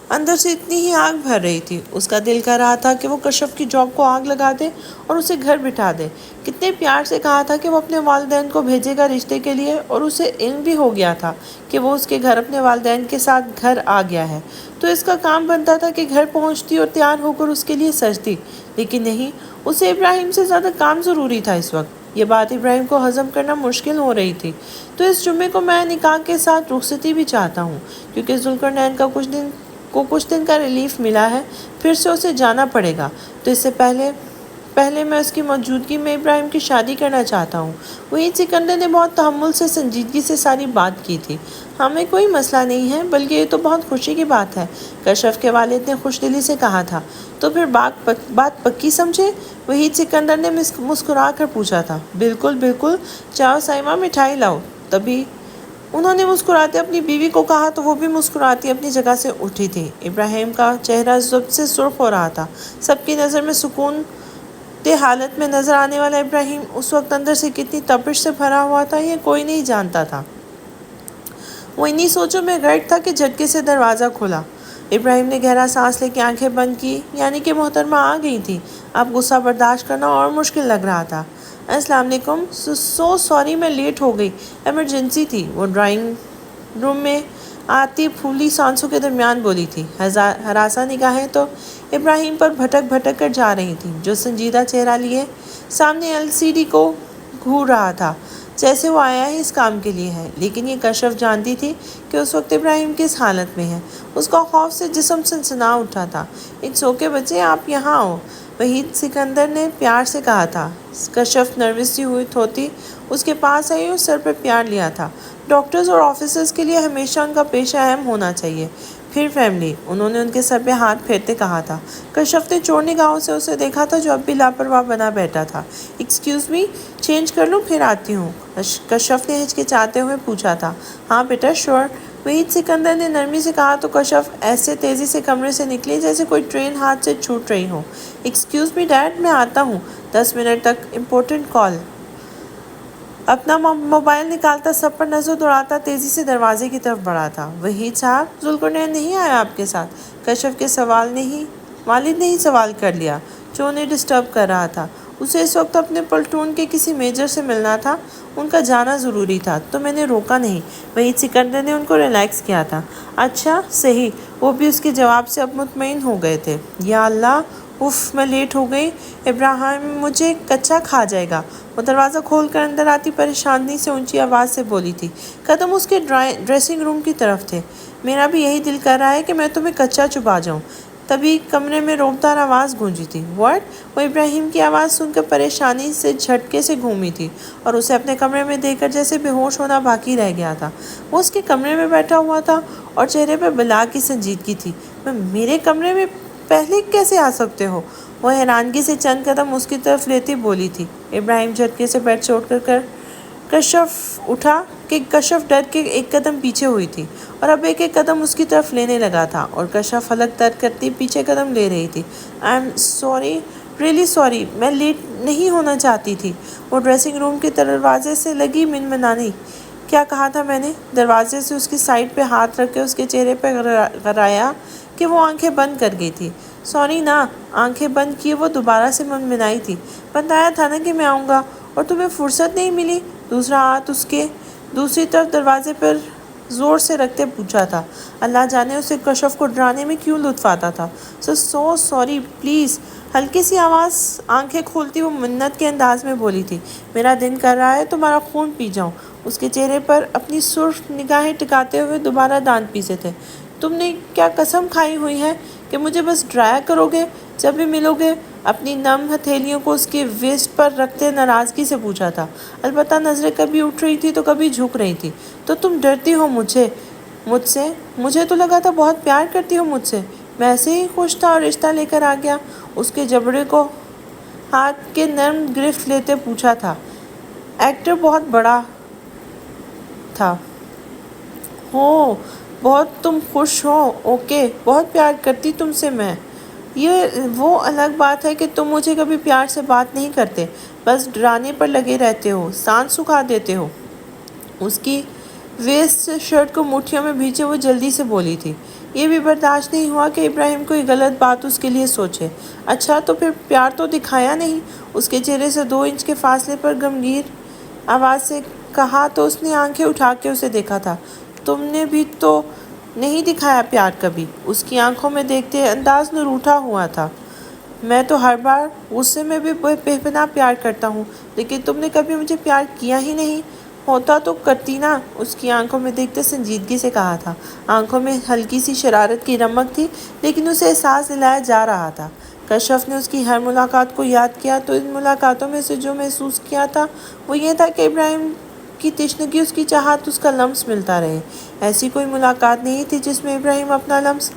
S1: اندر سے اتنی ہی آگ بھر رہی تھی۔ اس کا دل کر رہا تھا کہ وہ کشف کی جاب کو آگ لگا دے اور اسے گھر بٹھا دے۔ کتنے پیار سے کہا تھا کہ وہ اپنے والدین کو بھیجے گا رشتے کے لیے، اور اسے علم بھی ہو گیا تھا کہ وہ اس کے گھر اپنے والدین کے ساتھ گھر آ گیا ہے، تو اس کا کام بنتا تھا کہ گھر پہنچتی اور تیار ہو کر اس کے لیے سجتی، لیکن نہیں، اسے ابراہیم سے زیادہ کام ضروری تھا اس وقت۔ یہ بات ابراہیم کو ہضم کرنا مشکل ہو رہی تھی۔ تو اس جمعے کو میں نکاح کے ساتھ رخصتی بھی چاہتا ہوں، کیونکہ ذوالقرنین کا کچھ دن کا ریلیف ملا ہے، پھر سے اسے جانا پڑے گا، تو اس سے پہلے میں اس کی موجودگی میں ابراہیم کی شادی کرنا چاہتا ہوں۔ وحید سکندر نے بہت تحمل سے، سنجیدگی سے ساری بات کی تھی۔ ہمیں کوئی مسئلہ نہیں ہے، بلکہ یہ تو بہت خوشی کی بات ہے، کشف کے والد نے خوش دلی سے کہا تھا۔ تو پھر بات پکی سمجھے؟ وحید سکندر نے مسکرا کر پوچھا تھا۔ بالکل بالکل، جاؤ سائمہ، مٹھائی لاؤ۔ تبھی انہوں نے مسکراتے اپنی بیوی کو کہا تو وہ بھی مسکراتی اپنی جگہ سے اٹھی تھی۔ ابراہیم کا چہرہ ضبط سے سرخ ہو رہا تھا۔ سب کی نظر میں سکون دہ حالت میں نظر آنے والا ابراہیم اس وقت اندر سے کتنی تپش سے بھرا ہوا تھا یہ کوئی نہیں جانتا تھا۔ وہ انہی سوچوں میں غرق تھا کہ جھٹکے سے دروازہ کھلا۔ ابراہیم نے گہرا سانس لے کے آنکھیں بند کی، یعنی کہ محترمہ آ گئی تھی۔ اب غصہ برداشت کرنا اور مشکل لگ رہا تھا۔ السلام علیکم، سو سوری میں لیٹ ہو گئی، ایمرجنسی تھی، وہ ڈرائنگ روم میں آتی پھولی سانسوں کے درمیان بولی تھی۔ ہراساں نگاہیں تو ابراہیم پر بھٹک بھٹک کر جا رہی تھیں، جو سنجیدہ چہرہ لیے سامنے LCD کو گھور رہا تھا، جیسے وہ آیا ہی اس کام کے لیے ہے۔ لیکن یہ کشف جانتی تھی کہ اس وقت ابراہیم کس حالت میں ہے۔ اس کا خوف سے جسم سنسنا اٹھا تھا۔ اٹس اوکے بچے، آپ یہاں آؤ، وحید سکندر نے پیار سے کہا تھا۔ کشف نروس سی ہوتی اس کے پاس آئی اور سر پر پیار لیا تھا۔ ڈاکٹرز اور آفیسرز کے لیے ہمیشہ ان کا پیشہ اہم ہونا چاہیے، پھر فیملی، انہوں نے ان کے سر پہ ہاتھ پھیرتے کہا تھا۔ کشف نے چور نگاہوں سے اسے دیکھا تھا جو اب بھی لاپرواہ بنا بیٹھا تھا۔ ایکسکیوز می، چینج کر لوں پھر آتی ہوں؟ کشف نے ہچکچاتے ہوئے پوچھا تھا۔ ہاں بیٹا، شور، وحید سکندر نے نرمی سے کہا تو کشف ایسے تیزی سے کمرے سے نکلی جیسے کوئی ٹرین ہاتھ سے چھوٹ رہی ہو۔ ایکسکیوز می ڈیڈ، میں آتا ہوں 10 منٹ تک، امپورٹنٹ کال۔ اپنا موبائل نکالتا سب پر نظر دوڑاتا تیزی سے دروازے کی طرف بڑھا تھا۔ وحید صاحب، ذوالقرنین نہیں آیا آپ کے ساتھ؟ کشف کے والد نے ہی سوال کر لیا، جو انہیں ڈسٹرب کر رہا تھا۔ اسے اس وقت اپنے پلٹون کے کسی میجر سے ملنا تھا، ان کا جانا ضروری تھا، تو میں نے روکا نہیں۔ وحید سکندر نے ان کو ریلیکس کیا تھا۔ اچھا صحیح، وہ بھی اس کے جواب سے اب مطمئن ہو گئے تھے۔ یا اللہ، اف، میں لیٹ ہو گئی، ابراہیم مجھے کچا کھا جائے گا۔ وہ دروازہ کھول کر اندر آتی پریشانی سے اونچی آواز سے بولی تھی۔ قدم اس کے ڈریسنگ روم کی طرف تھے۔ میرا بھی یہی دل کر رہا ہے کہ میں تمہیں کچا چبا جاؤں۔ تبھی کمرے میں روبدار آواز گونجی تھی۔ واٹ؟ وہ ابراہیم کی آواز سن کر پریشانی سے جھٹکے سے گھومی تھی اور اسے اپنے کمرے میں دیکھ کر جیسے بے ہوش ہونا باقی رہ گیا تھا۔ وہ اس کے کمرے میں بیٹھا ہوا تھا اور چہرے پر بلا کی سنجیدگی تھی۔ میرے کمرے میں پہلے کیسے آ سکتے ہو؟ وہ حیرانگی سے چند قدم اس کی طرف لیتی بولی تھی۔ ابراہیم جھٹکے سے بیڈ سے اٹھ کر کشف اٹھا کہ کشف ڈر کے ایک قدم پیچھے ہوئی تھی اور اب ایک ایک قدم اس کی طرف لینے لگا تھا اور کشف حلق ترک کرتی پیچھے قدم لے رہی تھی۔ I am sorry, really sorry, میں لیٹ نہیں ہونا چاہتی تھی۔ وہ ڈریسنگ روم کے دروازے سے لگی منمنانی۔ کیا کہا تھا میں نے؟ دروازے سے اس کی سائڈ پہ ہاتھ رکھ کے اس کے چہرے پہ غرایا کہ وہ آنکھیں بند کر گئی تھی۔ سوری نا، آنکھیں بند کیے وہ دوبارہ سے منمنائی تھی۔ بتایا تھا نا کہ میں آؤں گا، اور تمہیں فرصت نہیں ملی؟ دوسرا ہاتھ اس کے دوسری طرف دروازے پر زور سے رکھتے پوچھا تھا۔ اللہ جانے اسے کشف کو ڈرانے میں کیوں لطف آتا تھا۔ سو سوری، پلیز، ہلکی سی آواز آنکھیں کھولتی وہ منت کے انداز میں بولی تھی۔ میرا دن کر رہا ہے تمہارا خون پی جاؤں۔ اس کے چہرے پر اپنی سرخ نگاہیں ٹکاتے ہوئے دوبارہ دانت پیسے تھے۔ تم نے کیا قسم کھائی ہوئی ہے کہ مجھے بس ڈرایا کرو گے جب بھی ملو گے؟ اپنی نم ہتھیلیوں کو اس کے ویسٹ پر رکھتے ناراضگی سے پوچھا تھا۔ البتہ نظریں کبھی اٹھ رہی تھی تو کبھی جھک رہی تھی۔ تو تم ڈرتی ہو مجھ سے؟ مجھے تو لگا تھا بہت پیار کرتی ہو مجھ سے۔ میں ایسے ہی خوش تھا اور رشتہ لے کر آ گیا۔ اس کے جبڑے کو ہاتھ کے نرم گرفت لیتے پوچھا تھا۔ ایکٹر بہت بڑا تھا۔ ہو، بہت تم خوش ہو؟ اوکے، بہت پیار کرتی تم سے میں۔ یہ وہ الگ بات ہے کہ تم مجھے کبھی پیار سے بات نہیں کرتے، بس ڈرانے پر لگے رہتے ہو، سانس سکھا دیتے ہو۔ اس کی ویسٹ شرٹ کو مٹھیوں میں بھینچے وہ جلدی سے بولی تھی۔ یہ بھی برداشت نہیں ہوا کہ ابراہیم کوئی غلط بات اس کے لیے سوچے۔ اچھا تو پھر پیار تو دکھایا نہیں؟ اس کے چہرے سے 2 انچ کے فاصلے پر گمگیر آواز سے کہا تو اس نے آنکھیں اٹھا کے اسے دیکھا تھا۔ تم نے بھی تو نہیں دکھایا پیار کبھی۔ اس کی آنکھوں میں دیکھتے انداز نور اٹھا ہوا تھا۔ میں تو ہر بار غصے میں بھی بے پناہ پیار کرتا ہوں، لیکن تم نے کبھی مجھے پیار کیا ہی نہیں۔ ہوتا تو کرتی نا، اس کی آنکھوں میں دیکھتے سنجیدگی سے کہا تھا۔ آنکھوں میں ہلکی سی شرارت کی رمق تھی، لیکن اسے احساس دلایا جا رہا تھا۔ کشف نے اس کی ہر ملاقات کو یاد کیا تو ان ملاقاتوں میں سے جو محسوس کیا تھا وہ یہ تھا کہ ابراہیم کی تشنگی، اس کی چاہت، اس کا لمس ملتا رہے۔ ایسی کوئی ملاقات نہیں تھی جس میں ابراہیم اپنا لمس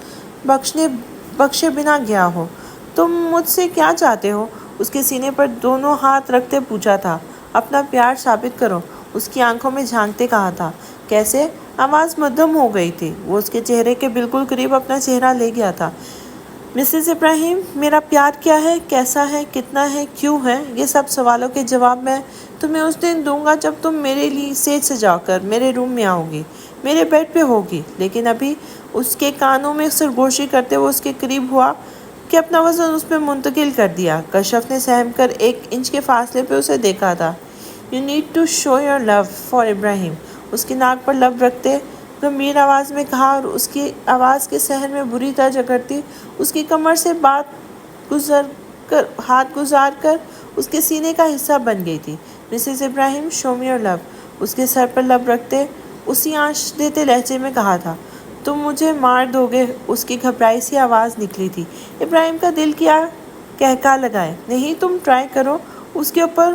S1: بخشے بنا گیا ہو۔ تم مجھ سے کیا چاہتے ہو؟ اس کے سینے پر دونوں ہاتھ رکھتے پوچھا تھا۔ اپنا پیار ثابت کرو۔ اس کی آنکھوں میں جھانکتے کہا تھا۔ کیسے؟ آواز مدھم ہو گئی تھی۔ وہ اس کے چہرے کے بالکل قریب اپنا چہرہ لے گیا تھا۔ مسز ابراہیم، میرا پیار کیا ہے، کیسا ہے، کتنا ہے، کیوں ہے؟ یہ سب سوالوں کے جواب میں تمہیں اس دن دوں گا جب تم میرے لیے سیج سجا کر میرے روم میں آؤ گی، میرے بیڈ پہ ہوگی۔ لیکن ابھی اس کے کانوں میں سرگوشی کرتے ہوئے اس کے قریب ہوا کہ اپنا وزن اس پہ منتقل کر دیا۔ کشف نے سہم کر 1 انچ کے فاصلے پہ اسے دیکھا تھا۔ "You need to show your love for Ibrahim." اس کی ناک پر لب رکھتے گمبھیر آواز میں کہا، اور اس کی آواز کے صحن میں بری طرح جکڑتی اس کی کمر سے ہاتھ گزار کر اس کے سینے کا حصہ بن گئی تھی۔ Mrs Ibrahim, show me your love، اس کے سر پر لب رکھتے اسی آنچ دیتے لہجے میں کہا تھا۔ "تم مجھے مار دو گے!" اس کی گھبرائی سی آواز نکلی تھی۔ ابراہیم کا دل کیا کہکا لگائے۔ "نہیں، تم ٹرائی کرو." اس کے اوپر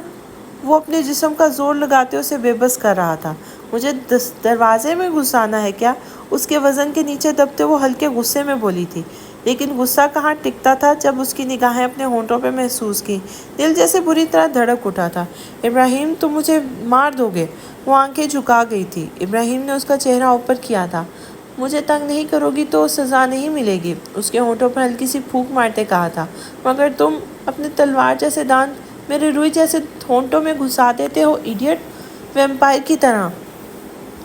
S1: وہ اپنے جسم کا زور لگاتے اسے بے بس کر رہا تھا۔ "مجھے دروازے میں گھسانا ہے کیا؟" اس کے وزن کے نیچے دبتے وہ ہلکے غصے میں بولی تھی۔ لیکن غصہ کہاں ٹکتا تھا جب اس کی نگاہیں اپنے ہونٹوں پہ محسوس کی۔ دل جیسے بری طرح دھڑک اٹھا تھا۔ "ابراہیم، تم مجھے مار دو گے!" وہ آنکھیں جھکا گئی تھی۔ ابراہیم نے اس کا چہرہ اوپر کیا تھا۔ "مجھے تنگ نہیں کرو گی تو سزا نہیں ملے گی." اس کے ہونٹوں پر ہلکی سی پھونک مارتے کہا تھا۔ "مگر تم اپنے تلوار جیسے دانت میرے روئی جیسے ہونٹوں میں گھسا دیتے ہو، ایڈیٹ، ویمپائر کی طرح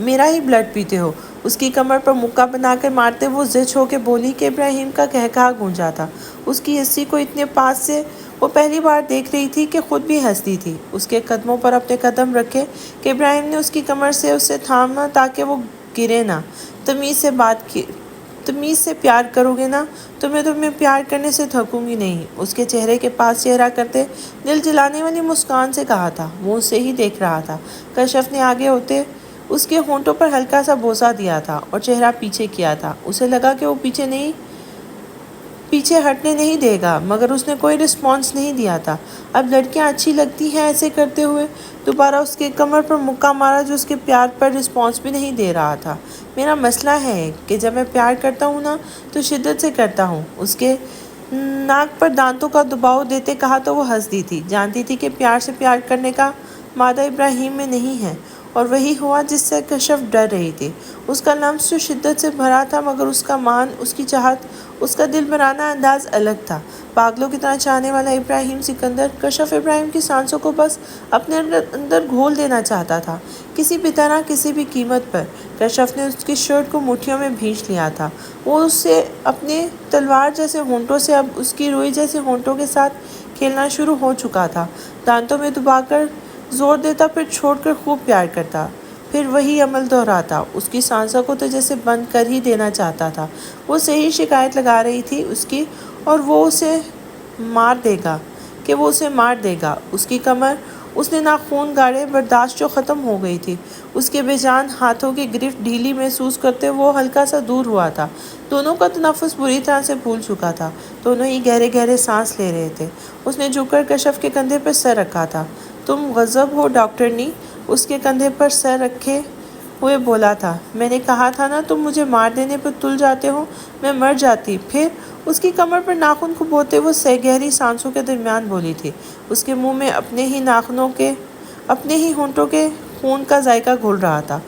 S1: میرا ہی بلڈ پیتے ہو." اس کی کمر پر مکہ بنا کر مارتے وہ زچ ہو کے بولی کہ ابراہیم کا قہقہا گونجا تھا۔ اس کی ہنسی کو اتنے پاس سے وہ پہلی بار دیکھ رہی تھی کہ خود بھی ہنستی تھی۔ اس کے قدموں پر اپنے قدم رکھے کہ ابراہیم نے اس کی کمر سے اسے تھاما تاکہ وہ گرے نہ۔ تمیز سے پیار کرو گے نا؟ تمہیں پیار کرنے سے تھکوں گی نہیں۔ اس کے چہرے کے پاس چہرہ کرتے دل جلانے والی مسکان سے کہا تھا۔ وہ اسے ہی دیکھ رہا تھا۔ کشف نے آگے ہوتے اس کے ہونٹوں پر ہلکا سا بوسہ دیا تھا اور چہرہ پیچھے کیا تھا۔ اسے لگا کہ وہ پیچھے ہٹنے نہیں دے گا، مگر اس نے کوئی رسپانس نہیں دیا تھا۔ "اب لڑکیاں اچھی لگتی ہیں ایسے کرتے ہوئے؟" دوبارہ اس کے کمر پر مکہ مارا جو اس کے پیار پر رسپانس بھی نہیں دے رہا تھا۔ "میرا مسئلہ ہے کہ جب میں پیار کرتا ہوں نا تو شدت سے کرتا ہوں." اس کے ناک پر دانتوں کا دباؤ دیتے کہا تو وہ ہنس دی تھی۔ جانتی تھی کہ پیار سے پیار کرنے کا مادہ ابراہیم میں نہیں ہے، اور وہی ہوا جس سے کشف ڈر رہی تھی۔ اس کا لمس جو شدت سے بھرا تھا، مگر اس کا مان، اس کی چاہت، اس کا دل برانہ انداز الگ تھا۔ پاگلوں کی طرح چاہنے والا ابراہیم سکندر کشف ابراہیم کی سانسوں کو بس اپنے اندر گھول دینا چاہتا تھا، کسی بھی طرح، کسی بھی قیمت پر۔ کشف نے اس کی شرٹ کو مٹھیوں میں بھینچ لیا تھا۔ وہ اسے اپنے تلوار جیسے ہونٹوں سے اب اس کی روئی جیسے ہونٹوں کے ساتھ کھیلنا شروع ہو چکا تھا۔ دانتوں میں دبا کر زور دیتا، پھر چھوڑ کر خوب پیار کرتا، پھر وہی عمل دہراتا۔ اس کی سانسوں کو تو جیسے بند کر ہی دینا چاہتا تھا۔ وہ صحیح شکایت لگا رہی تھی اس کی، اور وہ اسے مار دے گا۔ اس کی کمر، اس نے ناخون گاڑے، برداشت جو ختم ہو گئی تھی۔ اس کے بے جان ہاتھوں کی گرفت ڈھیلی محسوس کرتے وہ ہلکا سا دور ہوا تھا۔ دونوں کا تنفس بری طرح سے پھول چکا تھا۔ دونوں ہی گہرے گہرے سانس لے رہے تھے۔ اس نے جھک کر کشف کے کندھے پر سر رکھا تھا۔ "تم غضب ہو ڈاکٹرنی!" اس کے کندھے پر سر رکھے ہوئے بولا تھا۔ "میں نے کہا تھا نا، تم مجھے مار دینے پر تل جاتے ہو، میں مر جاتی." پھر اس کی کمر پر ناخن کھبوتے وہ گہری سانسوں کے درمیان بولی تھی۔ اس کے منہ میں اپنے ہی ہونٹوں کے خون کا ذائقہ گھل رہا تھا،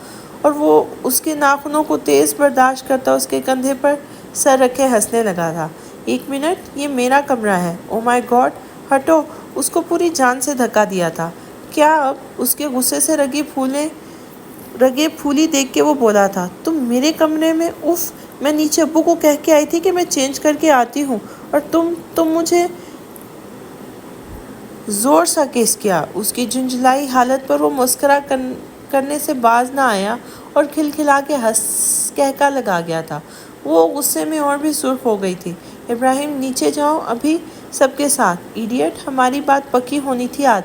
S1: اور وہ اس کے ناخنوں کو تیز برداشت کرتا اس کے کندھے پر سر رکھے ہنسنے لگا تھا۔ "1 منٹ، یہ میرا کمرہ ہے۔ او مائی گاڈ، ہٹو!" اس کو پوری جان سے دھکا دیا تھا۔ "کیا اب؟" اس کے غصے سے رگیں پھولی دیکھ کے وہ بولا تھا۔ "تم میرے کمرے میں؟ اف! میں نیچے ابو کو کہہ کے آئی تھی کہ میں چینج کر کے آتی ہوں، اور تم مجھے زور سا کس کیا!" اس کی جھنجھلائی حالت پر وہ مسخرہ کرنے سے باز نہ آیا اور کھلکھلا کے کہکا لگا گیا تھا۔ وہ غصے میں اور بھی سرخ ہو گئی تھی۔ "ابراہیم، نیچے جاؤ ابھی سب کے ساتھ۔ ایڈیٹ، ہماری بات پکی ہونی تھی آج."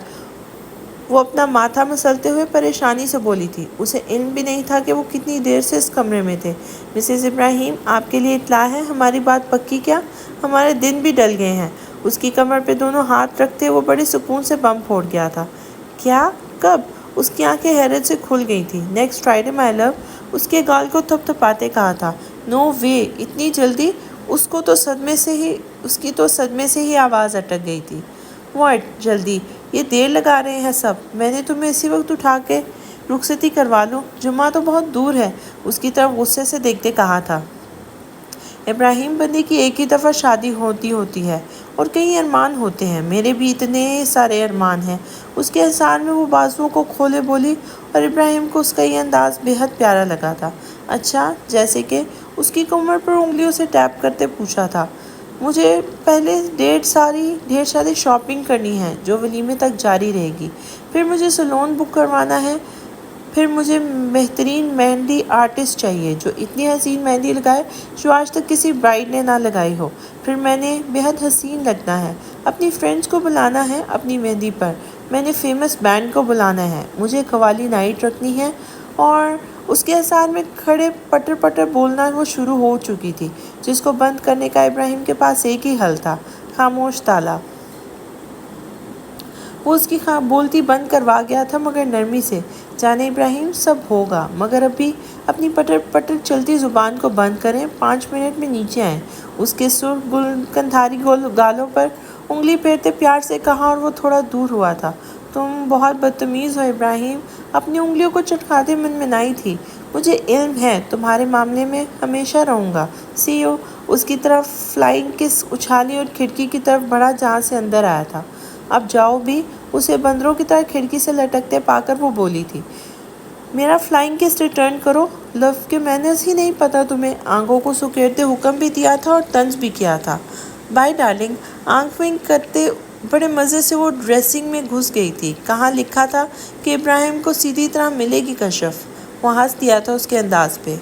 S1: وہ اپنا ماتھا مسلتے ہوئے پریشانی سے بولی تھی۔ اسے علم بھی نہیں تھا کہ وہ کتنی دیر سے اس کمرے میں تھے۔ "مسز ابراہیم، آپ کے لیے اطلاع ہے، ہماری بات پکی کیا؟ ہمارے دن بھی ڈل گئے ہیں." اس کی کمر پہ دونوں ہاتھ رکھتے وہ بڑے سکون سے بم پھوڑ گیا تھا۔ "کیا؟ کب؟" اس کی آنکھیں حیرت سے کھل گئی تھیں۔ "نیکسٹ فرائیڈے مائی لو." اس کے گال کو تھپ تھپاتے کہا تھا۔ "نو وے، اتنی جلدی!" اس کی تو صدمے سے ہی آواز اٹک گئی تھی۔ "واٹ جلدی؟ یہ دیر لگا رہے ہیں سب۔ میں نے تمہیں اسی وقت اٹھا کے رخصتی کروا لوں؟ جمعہ تو بہت دور ہے، اس کی طرف غصے سے دیکھتے کہا تھا۔ ابراہیم، بندے کی ایک ہی دفعہ شادی ہوتی ہے اور کئی ارمان ہوتے ہیں، میرے بھی اتنے سارے ارمان ہیں۔ اس کے احسان میں وہ بازوؤں کو کھولے بولی اور ابراہیم کو اس کا یہ انداز بے حد پیارا لگا تھا۔ اچھا، جیسے کہ اس کی کمر پر انگلیوں سے ٹیپ کرتے پوچھا تھا۔ مجھے پہلے ڈھیر ساری شاپنگ کرنی ہے جو ولیمے تک جاری رہے گی، پھر مجھے سیلون بک کروانا ہے، پھر مجھے بہترین مہندی آرٹسٹ چاہیے جو اتنی حسین مہندی لگائے جو آج تک کسی برائڈ نے نہ لگائی ہو، پھر میں نے بے حد حسین لگنا ہے، اپنی فرینڈز کو بلانا ہے اپنی مہندی پر، میں نے فیمس بینڈ کو بلانا ہے، مجھے قوالی نائٹ رکھنی ہے۔ اور اس کے اثار میں کھڑے پٹر پٹر بولنا وہ شروع ہو چکی تھی، جس کو بند کرنے کا ابراہیم کے پاس ایک ہی حل تھا، خاموش تالا۔ وہ اس کی بولتی بند کروا گیا تھا مگر نرمی سے۔ جانے ابراہیم، سب ہوگا، مگر ابھی اپنی پٹر پٹر چلتی زبان کو بند کریں، 5 منٹ میں نیچے آئیں۔ اس کے سرخ کندھاری گالوں پر انگلی پھیرتے پیار سے کہا اور وہ تھوڑا دور ہوا تھا۔ تم بہت بدتمیز ہو ابراہیم، اپنی انگلیوں کو چٹکھاتے منمنائی تھی۔ مجھے علم ہے تمہارے معاملے میں ہمیشہ رہوں گا، سی یو۔ اس کی طرف فلائنگ کس اچھالی اور کھڑکی کی طرف بڑھا جہاں سے اندر آیا تھا۔ اب جاؤ بھی، اسے بندروں کی طرح کھڑکی سے لٹکتے پا کر وہ بولی تھی۔ میرا فلائنگ کس ریٹرن کرو، لفظ کے مینرز ہی نہیں پتہ تمہیں، آنکھوں کو سکیڑتے حکم بھی دیا تھا اور طنز بھی کیا تھا۔ بائی ڈارلنگ، آنکھ ونک کرتے بڑے مزے سے وہ ڈریسنگ میں گھس گئی تھی۔ کہاں لکھا تھا کہ ابراہیم کو سیدھی طرح ملے گی کشف؟ وہ ہنس دیا تھا اس کے انداز پہ۔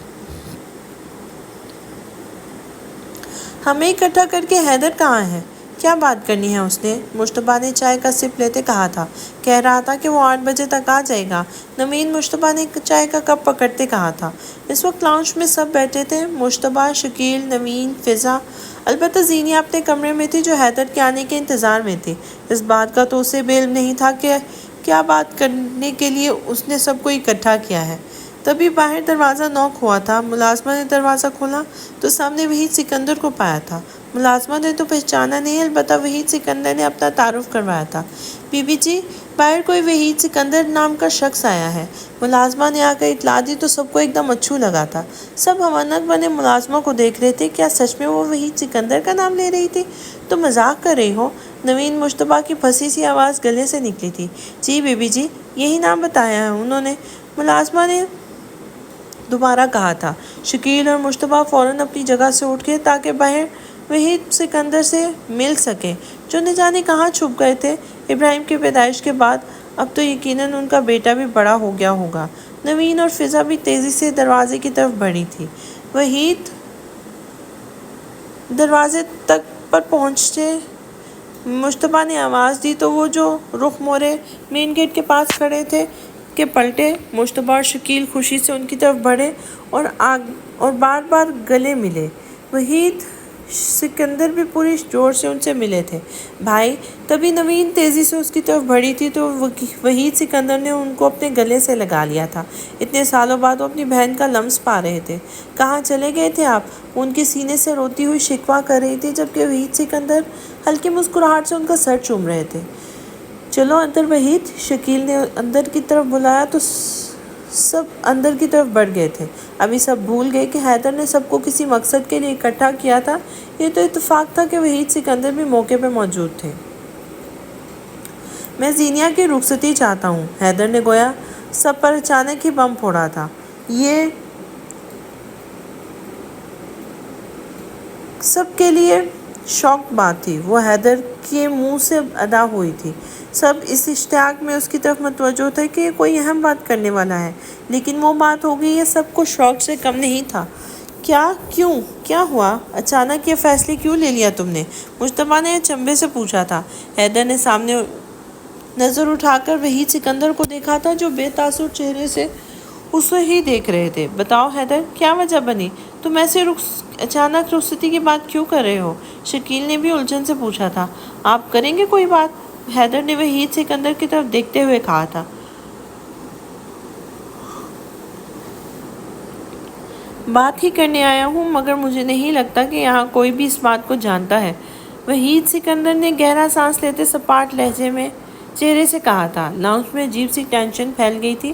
S1: ہمیں اکٹھا کر کے حیدر کہاں ہے؟ کیا بات کرنی ہے اس نے؟ مشتبہ نے چائے کا سپ لیتے کہا تھا۔ کہہ رہا تھا کہ وہ 8 بجے تک آ جائے گا۔ نوین، مشتبہ نے چائے کا کپ پکڑتے کہا تھا۔ اس وقت لاؤنج میں سب بیٹھے تھے، مشتبہ، شکیل، نوین، فضا، البتہ زینیہ اپنے کمرے میں تھی جو حیدر کے آنے کے انتظار میں تھی۔ اس بات کا تو اسے بھی علم نہیں تھا کہ کیا بات کرنے کے لیے اس نے سب کو اکٹھا کیا ہے۔ تبھی باہر دروازہ نوک ہوا تھا۔ ملازمہ نے دروازہ کھولا تو سامنے وحید سکندر کو پایا تھا۔ ملازمہ نے تو پہچانا نہیں، البتہ وحید سکندر نے اپنا تعارف کروایا تھا۔ بی بی جی، باہر کوئی وحید سکندر نام کا شخص آیا ہے۔ ملازمہ نے آ کر اطلاع دی تو سب کو ایک دم اچھو لگا تھا۔ سب حیران بنے ملازمہ کو دیکھ رہے تھے۔ کیا سچ میں وہ وحید سکندر کا نام لے رہی تھی؟ تم مذاق کر رہی ہو؟ نوین، مشتبہ کی پھنسی سی آواز گلے سے نکلی تھی۔ جی بی بی جی، یہی نام بتایا ہے انہوں نے، ملازمہ نے دوبارہ کہا تھا۔ شکیل اور مشتبہ فوراً اپنی جگہ سے اٹھ گئے تاکہ باہر وحید سکندر سے مل سکیں، جو نہ جانے کہاں چھپ گئے تھے۔ ابراہیم کی پیدائش کے بعد اب تو یقیناً ان کا بیٹا بھی بڑا ہو گیا ہوگا۔ نوین اور فضا بھی تیزی سے دروازے کی طرف بڑھی تھی۔ وحید دروازے تک پر پہنچے مشتبہ نے آواز دی تو وہ جو رخ موڑے مین گیٹ کے پاس کھڑے تھے کہ پلٹے۔ مشتبہ اور شکیل خوشی سے ان کی طرف بڑھے اور بار بار گلے ملے۔ وحید سکندر بھی پوری زور سے ان سے ملے تھے۔ بھائی، تبھی نوین تیزی سے اس کی طرف بڑھی تھی تو وحید سکندر نے ان کو اپنے گلے سے لگا لیا تھا۔ اتنے سالوں بعد وہ اپنی بہن کا لمس پا رہے تھے۔ کہاں چلے گئے تھے آپ؟ وہ ان کے سینے سے روتی ہوئی شکوہ کر رہی تھی، جبکہ وحید سکندر ہلکی مسکراہٹ سے ان کا سر چوم رہے تھے۔ چلو اندر وحید، شکیل نے اندر کی طرف بلایا تو سب اندر کی طرف بڑھ گئے تھے۔ ابھی سب بھول گئے کہ حیدر نے سب کو کسی مقصد کے لیے اکٹھا کیا تھا۔ یہ تو اتفاق تھا کہ وحید سکندر بھی موقع پہ موجود تھے۔ میں زینیہ کی رخصتی چاہتا ہوں، حیدر نے گویا سب پر اچانک ہی بم پھوڑا تھا۔ یہ سب کے لیے شوق بات تھی، وہ حیدر کے منہ سے ادا ہوئی تھی۔ سب اس اشتیاق میں اس کی طرف متوجہ تھے کہ یہ کوئی اہم بات کرنے والا ہے، لیکن وہ بات ہو گئی۔ یہ سب کو شوق سے کم نہیں تھا۔ کیوں؟ کیا ہوا؟ اچانک یہ فیصلے کیوں لے لیا تم نے؟ مشتبہ نے چنبے سے پوچھا تھا۔ حیدر نے سامنے نظر اٹھا کر وحید سکندر کو دیکھا تھا جو بے تاثر چہرے سے اسے ہی دیکھ رہے تھے۔ بتاؤ حیدر، کیا وجہ بنی؟ تم ایسے اچانک رخصتی کی بات کیوں کر رہے ہو؟ شکیل نے بھی الجھن سے پوچھا تھا۔ آپ کریں گے کوئی بات؟ حیدر نے وحید سکندر کی طرف دیکھتے ہوئے کہا تھا۔ بات ہی کرنے آیا ہوں، مگر مجھے نہیں لگتا کہ یہاں کوئی بھی اس بات کو جانتا ہے، وحید سکندر نے گہرا سانس لیتے سپاٹ لہجے میں چہرے سے کہا تھا۔ لاؤنج میں عجیب سی ٹینشن پھیل گئی تھی،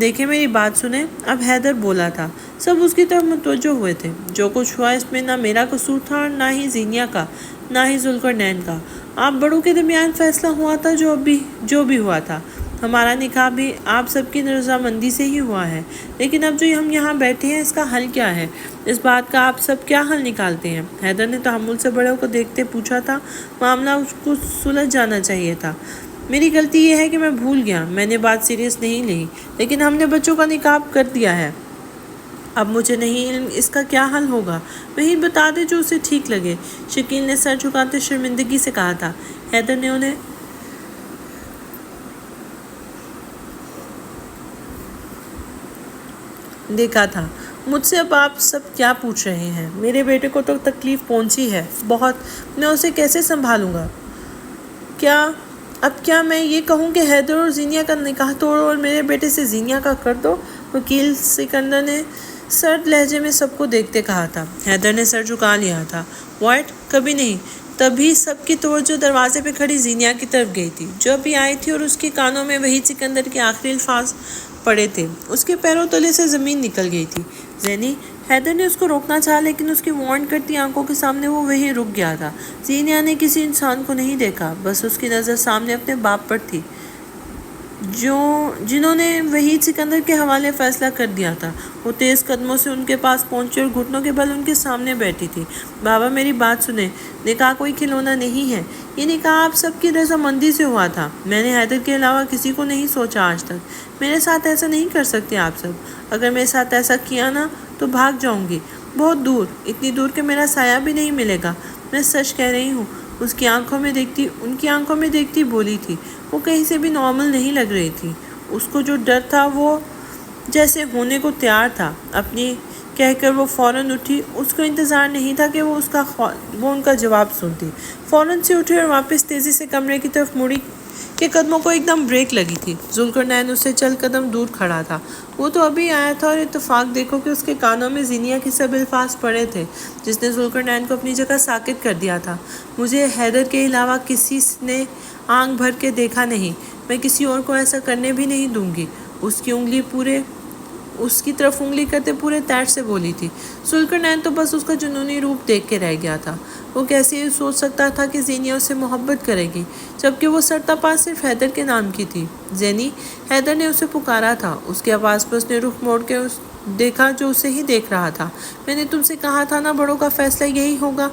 S1: دیکھیں میری بات سنیں، اب حیدر بولا تھا۔ سب اس کی طرف متوجہ ہوئے تھے۔ جو کچھ ہوا اس میں نہ میرا قصور تھا اور نہ ہی زینیہ کا، نہ ہی ذوالقرنین کا۔ آپ بڑوں کے درمیان فیصلہ ہوا تھا جو بھی ہوا تھا۔ ہمارا نکاح بھی آپ سب کی رضامندی سے ہی ہوا ہے، لیکن اب جو ہم یہاں بیٹھے ہیں اس کا حل کیا ہے؟ اس بات کا آپ سب کیا حل نکالتے ہیں؟ حیدر نے تحمل سے بڑوں کو دیکھتے پوچھا تھا۔ معاملہ اس کو سلجھ جانا چاہیے تھا۔ میری غلطی یہ ہے کہ میں بھول گیا، میں نے بات سیریس نہیں لی، لیکن ہم نے بچوں کا نکاح کر دیا ہے۔ اب مجھے نہیں علم اس کا کیا حل ہوگا۔ وحید بتا دے جو اسے ٹھیک لگے، شکیل نے سر جھکاتے شرمندگی سے کہا تھا۔ حیدر نے انہیں دیکھا تھا۔ مجھ سے اب آپ سب کیا پوچھ رہے ہیں؟ میرے بیٹے کو تو تکلیف پہنچی ہے بہت، میں اسے کیسے سنبھالوں گا؟ اب کیا میں یہ کہوں کہ حیدر اور زینیہ کا نکاح توڑو اور میرے بیٹے سے زینیہ کا کر دو؟ وکیل سکندر نے سرد لہجے میں سب کو دیکھتے کہا تھا۔ حیدر نے سر جھکا لیا تھا۔ واٹ؟ کبھی نہیں۔ تبھی سب کی توجہ دروازے پہ کھڑی زینیہ کی طرف گئی تھی، جو ابھی آئی تھی، اور اس کے کانوں میں وحید سکندر کے آخری الفاظ پڑے تھے۔ اس کے پیروں تلے سے زمین نکل گئی تھی۔ زینی، حیدر نے اس کو روکنا چاہا، لیکن اس کی وارن کرتی آنکھوں کے سامنے وہ وہیں رک گیا تھا۔ زینیہ نے کسی انسان کو نہیں دیکھا، بس اس کی نظر سامنے اپنے باپ پر تھی، جنہوں نے وحید سکندر کے حوالے فیصلہ کر دیا تھا۔ وہ تیز قدموں سے ان کے پاس پہنچی اور گھٹنوں کے بل ان کے سامنے بیٹھی تھی۔ بابا میری بات سنیں، نکاح کوئی کھلونا نہیں ہے، یہ نکاح آپ سب کی رضامندی سے ہوا تھا۔ میں نے حیدر کے علاوہ کسی کو نہیں سوچا آج تک۔ میرے ساتھ ایسا نہیں کر سکتے آپ سب۔ اگر میرے ساتھ ایسا کیا نا تو بھاگ جاؤں گی، بہت دور، اتنی دور کہ میرا سایہ بھی نہیں ملے گا۔ میں سچ کہہ رہی ہوں۔ ان کی آنکھوں میں دیکھتی بولی تھی۔ وہ کہیں سے بھی نارمل نہیں لگ رہی تھی۔ اس کو جو ڈر تھا وہ جیسے ہونے کو تیار تھا۔ اپنی کہہ کر وہ فوراً اٹھی۔ اس کو انتظار نہیں تھا کہ وہ ان کا جواب سنتی۔ فوراً سے اٹھی اور واپس تیزی سے کمرے کی طرف مڑی کہ قدموں کو ایک دم بریک لگی تھی۔ ذوالقرنین اس سے چند قدم دور کھڑا تھا۔ وہ تو ابھی آیا تھا، اور اتفاق دیکھو کہ اس کے کانوں میں زینیہ کے سب الفاظ پڑے تھے، جس نے ذوالقرنین کو اپنی جگہ ساکت کر دیا تھا۔ مجھے حیدر کے علاوہ کسی نے آنکھ بھر کے دیکھا نہیں، میں کسی اور کو ایسا کرنے بھی نہیں دوں گی۔ اس کی طرف انگلی کرتے پورے تیر سے بولی تھی۔ ذوالقرنین تو بس اس کا جنونی روپ دیکھ کے رہ گیا تھا۔ وہ کیسے یہ سوچ سکتا تھا کہ زینیہ اس سے محبت کرے گی، جبکہ وہ سرتاپا صرف حیدر کے نام کی تھی۔ زینی، حیدر نے اسے پکارا تھا۔ اس کی آواز پر اس نے رخ موڑ کے دیکھا جو اسے ہی دیکھ رہا تھا۔ میں نے تم سے کہا تھا نا، بڑوں کا فیصلہ یہی ہوگا،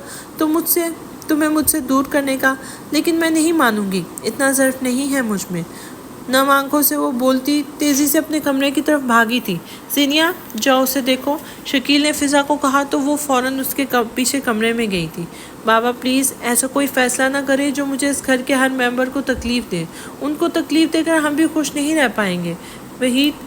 S1: تمہیں مجھ سے دور کرنے کا، لیکن میں نہیں مانوں گی، اتنا ظرف نہیں ہے مجھ میں۔ نم آنکھوں سے وہ بولتی تیزی سے اپنے کمرے کی طرف بھاگی تھی۔ زینیہ، جاؤ اسے دیکھو، شکیل نے فضا کو کہا تو وہ فوراً اس کے پیچھے کمرے میں گئی تھی۔ بابا پلیز ایسا کوئی فیصلہ نہ کرے جو مجھے اس گھر کے ہر ممبر کو تکلیف دے۔ ان کو تکلیف دے کر ہم بھی خوش نہیں رہ پائیں گے۔ وحید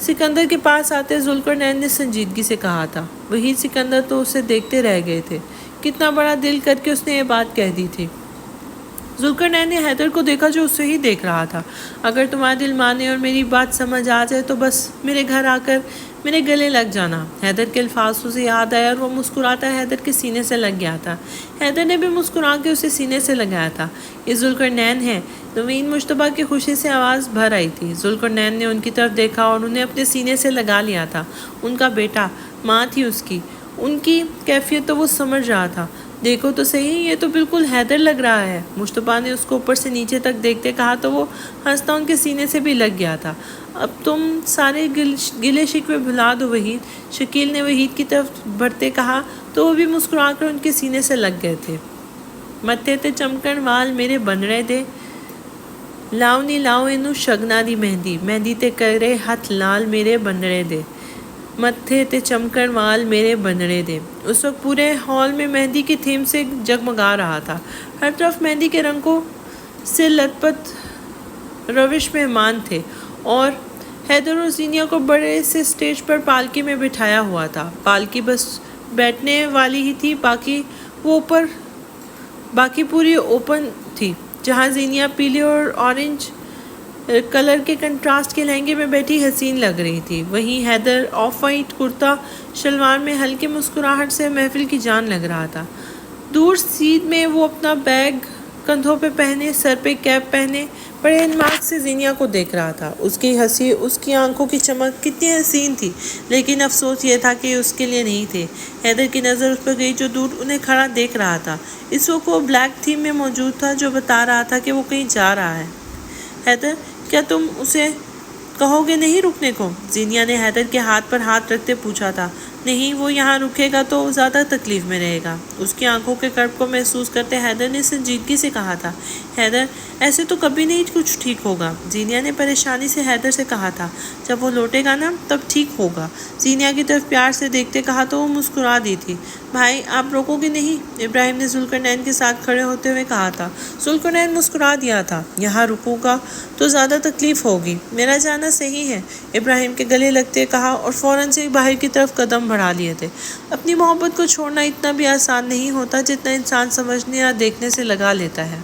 S1: سکندر کے پاس آتے ذوالقرنین نے سنجیدگی سے کہا تھا۔ وحید سکندر تو اسے دیکھتے رہ گئے تھے۔ کتنا بڑا دل کر کے اس نے یہ بات کہہ دی تھی۔ ذوالقرنین نے حیدر کو دیکھا جو اسے ہی دیکھ رہا تھا۔ اگر تمہارا دل مانے اور میری بات سمجھ آ جائے تو بس میرے گھر آ کر میرے گلے لگ جانا۔ حیدر کے الفاظ اسے یاد آیا اور وہ مسکراتا حیدر کے سینے سے لگ گیا تھا۔ حیدر نے بھی مسکرا کے اسے سینے سے لگایا تھا۔ یہ ذوالقرنین ہے۔ نوین مشتبہ کی خوشی سے آواز بھر آئی تھی۔ ذوالقرنین نے ان کی طرف دیکھا اور انہیں اپنے سینے سے لگا لیا تھا۔ ان کا بیٹا، ماں تھی اس کی، ان کی کیفیت تو وہ سمجھ رہا تھا۔ دیکھو تو صحیح، یہ تو بالکل حیدر لگ رہا ہے۔ مشتبہ نے اس کو اوپر سے نیچے تک دیکھتے کہا تو وہ ہنستا ان کے سینے سے بھی لگ گیا تھا۔ اب تم سارے گلے شکوے بھلا دو وحید، شکیل نے وحید کی طرف بڑھتے کہا تو وہ بھی مسکرا کر ان کے سینے سے لگ گئے تھے۔ متھے تے چمکن وال میرے بنڑے دے، لاؤ نی لاؤ اینو شگنا دی مہندی، مہندی تے کرے ہاتھ لال میرے بنڑے دے، متھے تے چمکن وال میرے بنڑے دے۔ اس وقت پورے ہال میں مہندی کی تھیم سے جگمگا رہا تھا۔ ہر طرف مہندی کے رنگوں سے لت پت روش مہمان تھے، اور حیدر اور زینیہ کو بڑے سے اسٹیج پر پالکی میں بٹھایا ہوا تھا۔ پالکی بس بیٹھنے والی ہی تھی، باقی پوری اوپن تھی۔ جہاں زینیہ پیلے اور اورنج کلر کے کنٹراسٹ کے لہنگے میں بیٹھی حسین لگ رہی تھی، وہیں حیدر آف وائٹ کرتا شلوار میں ہلکی مسکراہٹ سے محفل کی جان لگ رہا تھا۔ دور سیدھ میں وہ اپنا بیگ کندھوں پہ پہنے، سر پہ کیپ پہنے بڑے انماک سے زینیا کو دیکھ رہا تھا۔ اس کی ہنسی، اس کی آنکھوں کی چمک کتنی حسین تھی، لیکن افسوس یہ تھا کہ اس کے لیے نہیں تھے۔ حیدر کی نظر اس پر گئی جو دور انہیں کھڑا دیکھ رہا تھا۔ اس وقت وہ بلیک تھیم میں موجود تھا جو بتا رہا تھا کہ وہ کہیں جا رہا ہے۔ حیدر، کیا تم اسے کہو گے نہیں رکنے کو؟ زینیا نے حیدر کے ہاتھ پر ہاتھ رکھتے پوچھا تھا۔ نہیں، وہ یہاں رکے گا تو زیادہ تکلیف میں رہے گا۔ اس کی آنکھوں کے کرب کو محسوس کرتے حیدر نے سنجیدگی سے کہا تھا۔ حیدر، ایسے تو کبھی نہیں کچھ ٹھیک ہوگا، زینیا نے پریشانی سے حیدر سے کہا تھا۔ جب وہ لوٹے گا نا تب ٹھیک ہوگا، زینیا کی طرف پیار سے دیکھتے کہا تو وہ مسکرا دی تھی۔ بھائی، آپ روکو گے نہیں؟ ابراہیم نے ذوالقرنین کے ساتھ کھڑے ہوتے ہوئے کہا تھا۔ ذوالقرنین مسکرا دیا تھا۔ یہاں رکوں گا تو زیادہ تکلیف ہوگی، میرا جانا صحیح ہے، ابراہیم کے گلے لگتے کہا اور فوراً سے باہر کی طرف قدم بڑھا لیے تھے۔ اپنی محبت کو چھوڑنا اتنا بھی آسان نہیں ہوتا جتنا انسان سمجھنے یا دیکھنے سے لگا لیتا ہے۔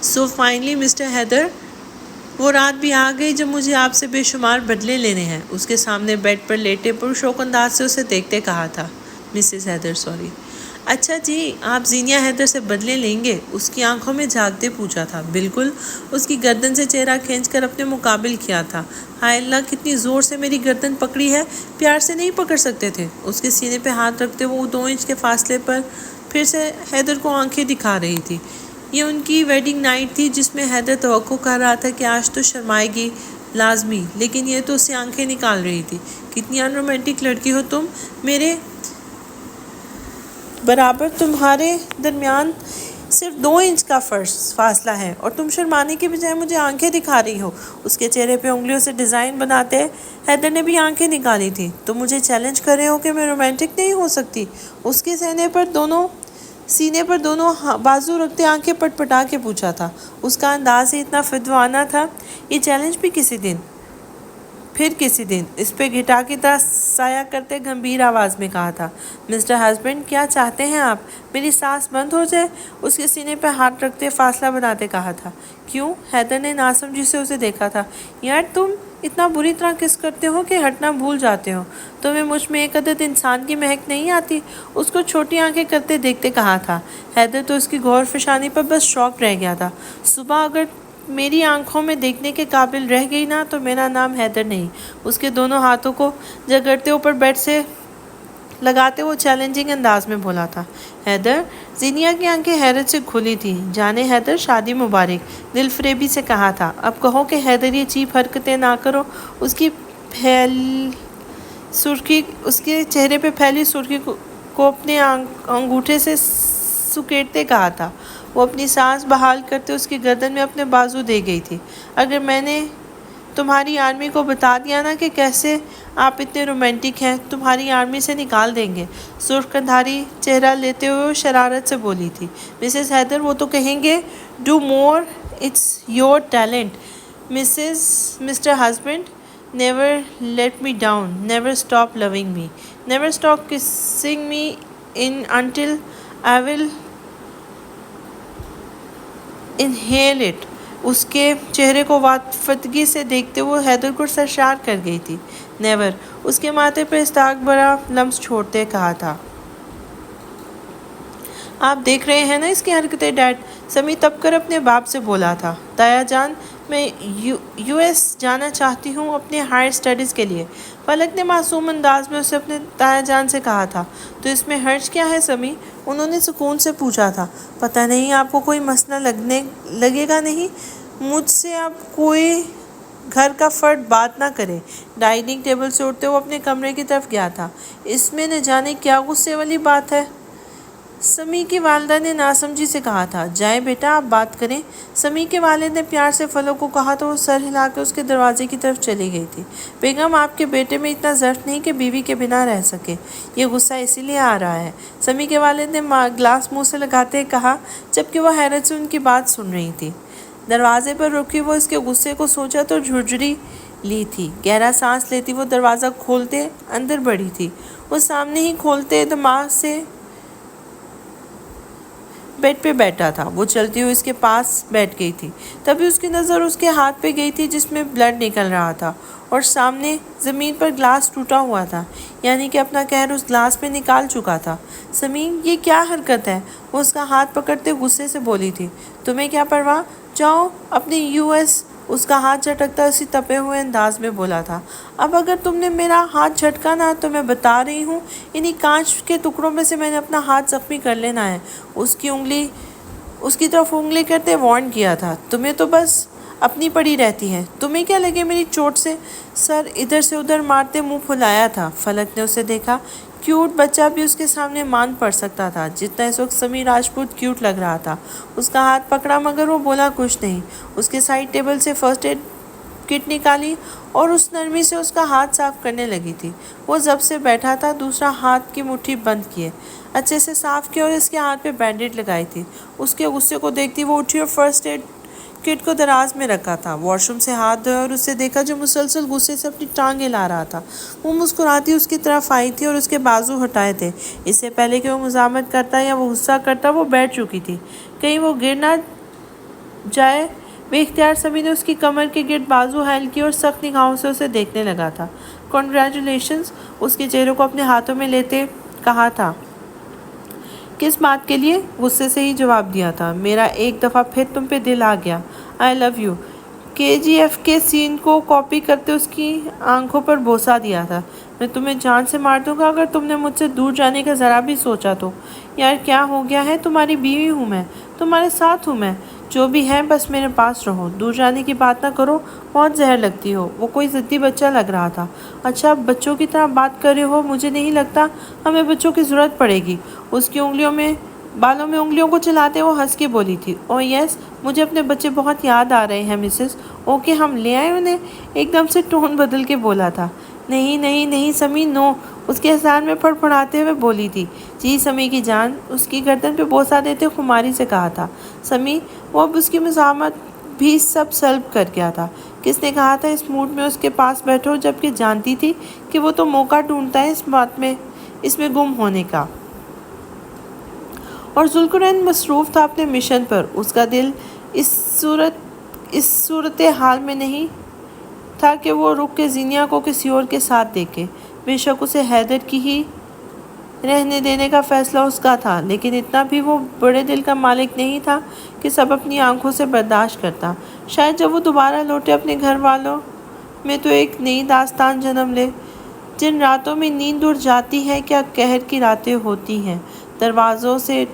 S1: سو فائنلی مسٹر حیدر، وہ رات بھی آ گئی جب مجھے آپ سے بے شمار بدلے لینے ہیں، اس کے سامنے بیڈ پر لیٹے پرشوق انداز سے اسے دیکھتے کہا تھا۔ Mrs Haider, sorry. اچھا جی، آپ زینیا حیدر سے بدلے لیں گے؟ اس کی آنکھوں میں جھانکتے پوچھا تھا۔ بالکل، اس کی گردن سے چہرہ کھینچ کر اپنے مقابل کیا تھا۔ ہائے اللہ، کتنی زور سے میری گردن پکڑی ہے، پیار سے نہیں پکڑ سکتے تھے۔ اس کے سینے پہ ہاتھ رکھتے وہ 2 انچ کے فاصلے پر پھر سے حیدر کو آنکھیں دکھا رہی تھی۔ یہ ان کی ویڈنگ نائٹ تھی جس میں حیدر توقع کر رہا تھا کہ آج تو شرمائے گی لازمی، لیکن یہ تو اس سے آنکھیں نکال رہی تھی۔ کتنی ان رومانٹک لڑکی ہو تم، میرے برابر تمہارے درمیان صرف 2 انچ کا فاصلہ ہے اور تم شرمانے کے بجائے مجھے آنکھیں دکھا رہی ہو۔ اس کے چہرے پہ انگلیوں سے ڈیزائن بناتے حیدر نے بھی آنکھیں نکالی تھی۔ تم مجھے چیلنج کر رہے ہو کہ میں رومانٹک نہیں ہو سکتی؟ اس کے سینے پر دونوں بازو رکھتے آنکھیں پٹ پٹا کے پوچھا تھا۔ اس کا انداز ہی اتنا فدوانہ تھا۔ یہ چیلنج بھی پھر کسی دن، اس پہ گھٹا کی طرح سایہ کرتے گمبھیر آواز میں کہا تھا۔ مسٹر ہسبینڈ، کیا چاہتے ہیں آپ؟ میری سانس بند ہو جائے؟ اس کے سینے پہ ہاتھ رکھتے فاصلہ بناتے کہا تھا۔ کیوں؟ حیدر نے ناسمجھی سے اسے دیکھا تھا۔ یار، تم اتنا بری طرح کس کرتے ہو کہ ہٹنا بھول جاتے ہو؟ تمہیں مجھ میں ایک عدد انسان کی مہک نہیں آتی؟ اس کو چھوٹی آنکھیں کرتے دیکھتے کہا تھا۔ حیدر تو اس کی غور فشانی پر بس شوق رہ گیا تھا۔ صبح اگر میری آنکھوں میں دیکھنے کے قابل رہ گئی نا تو میرا نام حیدر نہیں۔ اس کے دونوں ہاتھوں کو جگڑتے اوپر بیڈ سے لگاتے وہ چیلنجنگ انداز میں بولا تھا۔ حیدر، زینیا کی آنکھیں حیرت سے کھلی تھی۔ جانے حیدر، شادی مبارک، دل فریبی سے کہا تھا۔ اب کہو کہ حیدر یہ چیپ حرکتیں نہ کرو۔ اس کے چہرے پہ پھیلی سرخی کو اپنے انگوٹھے سے سکیڑتے کہا تھا۔ وہ اپنی سانس بحال کرتے اس کی گردن میں اپنے بازو دے گئی تھی۔ اگر میں نے تمہاری آرمی کو بتا دیا نا کہ کیسے آپ اتنے رومانٹک ہیں، تمہاری آرمی سے نکال دیں گے۔ سرخ کندھاری چہرہ لیتے ہوئے وہ شرارت سے بولی تھی۔ مسز حیدر، وہ تو کہیں گے do more, it's your talent. Mister husband, never let me down, never stop loving me, never stop kissing me until I will inhale it. اس کے چہرے کو واقفتگی سے دیکھتے وہ حیدر کو سرشار کر گئی تھی۔ نیور، اس کے ماتھے پہ استاق بھرا لمس چھوڑتے کہا تھا۔ آپ دیکھ رہے ہیں نا اس کی حرکتیں ڈیڈ؟ سمی تپ کر اپنے باپ سے بولا تھا۔ تایا جان، میں یو ایس جانا چاہتی ہوں اپنے ہائر اسٹڈیز کے لیے، فلک نے معصوم انداز میں اسے اپنے تایا جان سے کہا تھا۔ تو اس میں حرج کیا ہے سمی؟ انہوں نے سکون سے پوچھا تھا۔ پتہ نہیں آپ کو کوئی مسئلہ لگے گا نہیں؟ مجھ سے آپ کوئی گھر کا فرد بات نہ کرے۔ ڈائننگ ٹیبل سے اٹھتے وہ اپنے کمرے کی طرف گیا تھا۔ اس میں نہ جانے کیا غصے والی بات ہے، سمی کی والدہ نے ناسمجھی سے کہا تھا۔ جائیں بیٹا، آپ بات کریں، سمی کے والد نے پیار سے فلک کو کہا تو وہ سر ہلا کے اس کے دروازے کی طرف چلی گئی تھی۔ بیگم، آپ کے بیٹے میں اتنا ظرف نہیں کہ بیوی کے بنا رہ سکے، یہ غصہ اسی لیے آ رہا ہے، سمی کے والد نے گلاس منہ سے لگاتے کہا جبکہ وہ حیرت سے ان کی بات سن رہی تھی۔ دروازے پر رکی وہ اس کے غصے کو سوچا تو جھرجھری لی تھی۔ گہرا سانس لیتی وہ دروازہ کھولتے اندر بڑھی تھی۔ وہ سامنے ہی کھولتے دماغ سے بیڈ پہ بیٹھا تھا۔ وہ چلتی ہوئی اس کے پاس بیٹھ گئی تھی۔ تبھی اس کی نظر اس کے ہاتھ پہ گئی تھی جس میں بلڈ نکل رہا تھا اور سامنے زمین پر گلاس ٹوٹا ہوا تھا، یعنی کہ اپنا قہر اس گلاس میں نکال چکا تھا۔ سمین، یہ کیا حرکت ہے؟ وہ اس کا ہاتھ پکڑتے غصے سے بولی تھی۔ تمہیں کیا پرواہ؟ جاؤ اپنے US۔ اس کا ہاتھ جھٹکتا اسی تپے ہوئے انداز میں بولا تھا۔ اب اگر تم نے میرا ہاتھ جھٹکا نا تو میں بتا رہی ہوں انہی کانچ کے ٹکڑوں میں سے میں نے اپنا ہاتھ زخمی کر لینا ہے۔ اس کی طرف انگلی کرتے وارن کیا تھا۔ تمہیں تو بس اپنی پڑی رہتی ہے، تمہیں کیا لگے میری چوٹ سے؟ سر ادھر سے ادھر مارتے منہ پھلایا تھا۔ فلک نے اسے دیکھا۔ کیوٹ بچہ بھی اس کے سامنے مان پڑ سکتا تھا جتنا اس وقت سمیر راجپوت کیوٹ لگ رہا تھا۔ اس کا ہاتھ پکڑا مگر وہ بولا کچھ نہیں۔ اس کے سائڈ ٹیبل سے فرسٹ ایڈ کٹ نکالی اور اس نرمی سے اس کا ہاتھ صاف کرنے لگی تھی۔ وہ ضبط سے بیٹھا تھا، دوسرا ہاتھ کی مٹھی بند کیے اچھے سے صاف کیا اور اس کے ہاتھ پہ بینڈیڈ لگائی تھی۔ اس کے غصے کو دیکھتی وہ اٹھی اور فرسٹ ایڈ کٹ کو دراز میں رکھا تھا۔ واش روم سے ہاتھ دھویا اور اسے دیکھا جو مسلسل غصے سے اپنی ٹانگ ہلا رہا تھا۔ وہ مسکراتی اس کی طرف آئی تھی اور اس کے بازو ہٹائے تھے۔ اس سے پہلے کہ وہ مزاحمت کرتا یا وہ غصہ کرتا وہ بیٹھ چکی تھی، کہیں وہ گر نہ جائے۔ بے اختیار سمیر نے اس کی کمر کے گرد بازو حائل کی اور سخت نگاہوں سے اسے دیکھنے لگا تھا۔ کنگریچولیشنز، اس کے چہرے کو اپنے ہاتھوں میں لیتے کہا تھا۔ کس بات کے لیے؟ غصے سے ہی جواب دیا تھا۔ میرا ایک دفعہ پھر تم پہ دل آ گیا۔ آئی لو یو۔ KGF کے سین کو کاپی کرتے اس کی آنکھوں پر بوسہ دیا تھا۔ میں تمہیں جان سے مار دوں گا اگر تم نے مجھ سے دور جانے کا ذرا بھی سوچا تو۔ یار کیا ہو گیا ہے؟ تمہاری بیوی ہوں میں، تمہارے ساتھ ہوں میں، جو بھی ہے بس میرے پاس رہو، دور جانے کی بات نہ کرو، بہت زہر لگتی ہو۔ وہ کوئی ضدی بچہ لگ رہا تھا۔ اچھا بچوں کی طرح بات کر رہے ہو؟ مجھے نہیں لگتا ہمیں بچوں کی ضرورت پڑے گی۔ اس کی بالوں میں انگلیوں کو چلاتے وہ ہنس کے بولی تھی۔ اوہ یس، مجھے اپنے بچے بہت یاد آ رہے ہیں مسز۔ اوکے ہم لے آئے انہیں؟ ایک دم سے ٹون بدل کے بولا تھا۔ نہیں نہیں نہیں سمی، نو، اس کے احسان میں پھڑ پھڑاتے ہوئے بولی تھی۔ جی سمی کی جان، اس کی گردن پہ بوسہ دیتے خماری سے کہا تھا۔ سمی، وہ اب اس کی مزاحمت بھی سب سلب کر گیا تھا۔ کس نے کہا تھا اس موڈ میں اس کے پاس بیٹھو جبکہ جانتی تھی کہ وہ تو موقع ڈھونڈتا ہے اس میں گم ہونے کا۔ اور ذوالقرنین مصروف تھا اپنے مشن پر۔ اس کا دل اس صورتحال میں نہیں تھا کہ وہ رک کے زینیا کو کسی اور کے ساتھ دیکھے۔ بے شک اسے حیدر کی ہی رہنے دینے کا فیصلہ اس کا تھا، لیکن اتنا بھی وہ بڑے دل کا مالک نہیں تھا کہ سب اپنی آنکھوں سے برداشت کرتا۔ شاید جب وہ دوبارہ لوٹے اپنے گھر والوں میں تو ایک نئی داستان جنم لے۔ جن راتوں میں نیند اڑ جاتی ہے کیا قہر کی راتیں ہوتی ہیں، دروازوں سے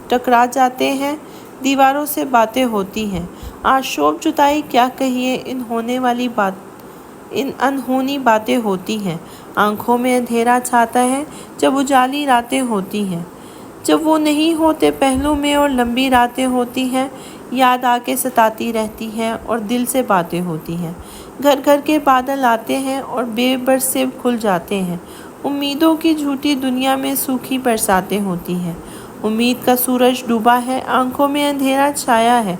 S1: ٹکرا جاتے ہیں، دیواروں سے باتیں ہوتی ہیں۔ آشوب جدائی کیا کہیے، ان انہونی باتیں ہوتی ہیں۔ آنکھوں میں اندھیرا چھاتا ہے جب اجالی راتیں ہوتی ہیں، جب وہ نہیں ہوتے پہلو میں اور لمبی راتیں ہوتی ہیں، یاد آ کے ستاتی رہتی ہیں اور دل سے باتیں ہوتی ہیں۔ گھر گھر کے بادل آتے ہیں اور بے برسے کھل جاتے ہیں۔ امیدوں کی جھوٹی دنیا میں سوکھی برساتیں ہوتی ہیں۔ امید کا سورج ڈوبا ہے، آنکھوں میں اندھیرا چھایا ہے۔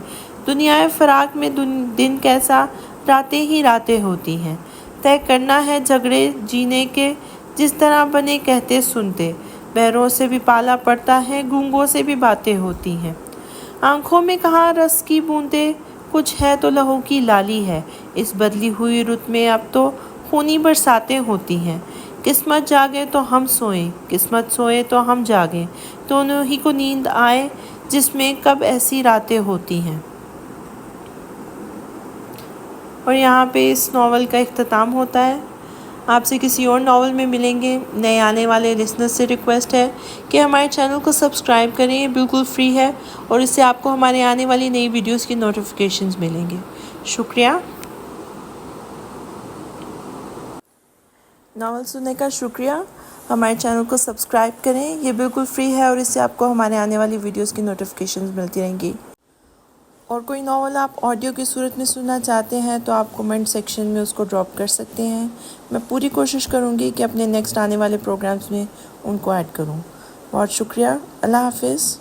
S1: دنیا فراق میں دن کیسا، راتیں ہی راتیں ہوتی ہیں۔ طے کرنا ہے جھگڑے جینے کے جس طرح بنے کہتے سنتے، بہروں سے بھی پالا پڑتا ہے، گونگوں سے بھی باتیں ہوتی ہیں۔ آنکھوں میں کہاں رس کی بوندیں، کچھ ہے تو لہو کی لالی ہے۔ اس بدلی ہوئی رت میں اب تو خونی برساتیں ہوتی ہیں۔ قسمت جاگے تو ہم سوئیں، قسمت سوئے تو ہم جاگیں، دونوں ہی کو نیند آئے جس میں کب ایسی راتیں ہوتی ہیں۔ اور یہاں پہ اس ناول کا اختتام ہوتا ہے۔ آپ سے کسی اور ناول میں ملیں گے۔ نئے آنے والے لسنر سے ریکویسٹ ہے کہ ہمارے چینل کو سبسکرائب کریں، یہ بالکل فری ہے اور اس سے آپ کو ہمارے آنے والی نئی ویڈیوز کی نوٹیفیکیشنز ملیں گے۔ شکریہ۔ ناول سننے کا شکریہ۔ ہمارے چینل کو سبسکرائب کریں، یہ بالکل فری ہے اور اس سے آپ کو ہمارے آنے والی ویڈیوز کی نوٹیفیکیشنز ملتی رہیں گی۔ اور کوئی ناول آپ آڈیو کی صورت میں سننا چاہتے ہیں تو آپ کومنٹ سیکشن میں اس کو ڈراپ کر سکتے ہیں۔ میں پوری کوشش کروں گی کہ اپنے نیکسٹ آنے والے پروگرامز میں ان کو ایڈ کروں۔ بہت شکریہ۔ اللہ حافظ۔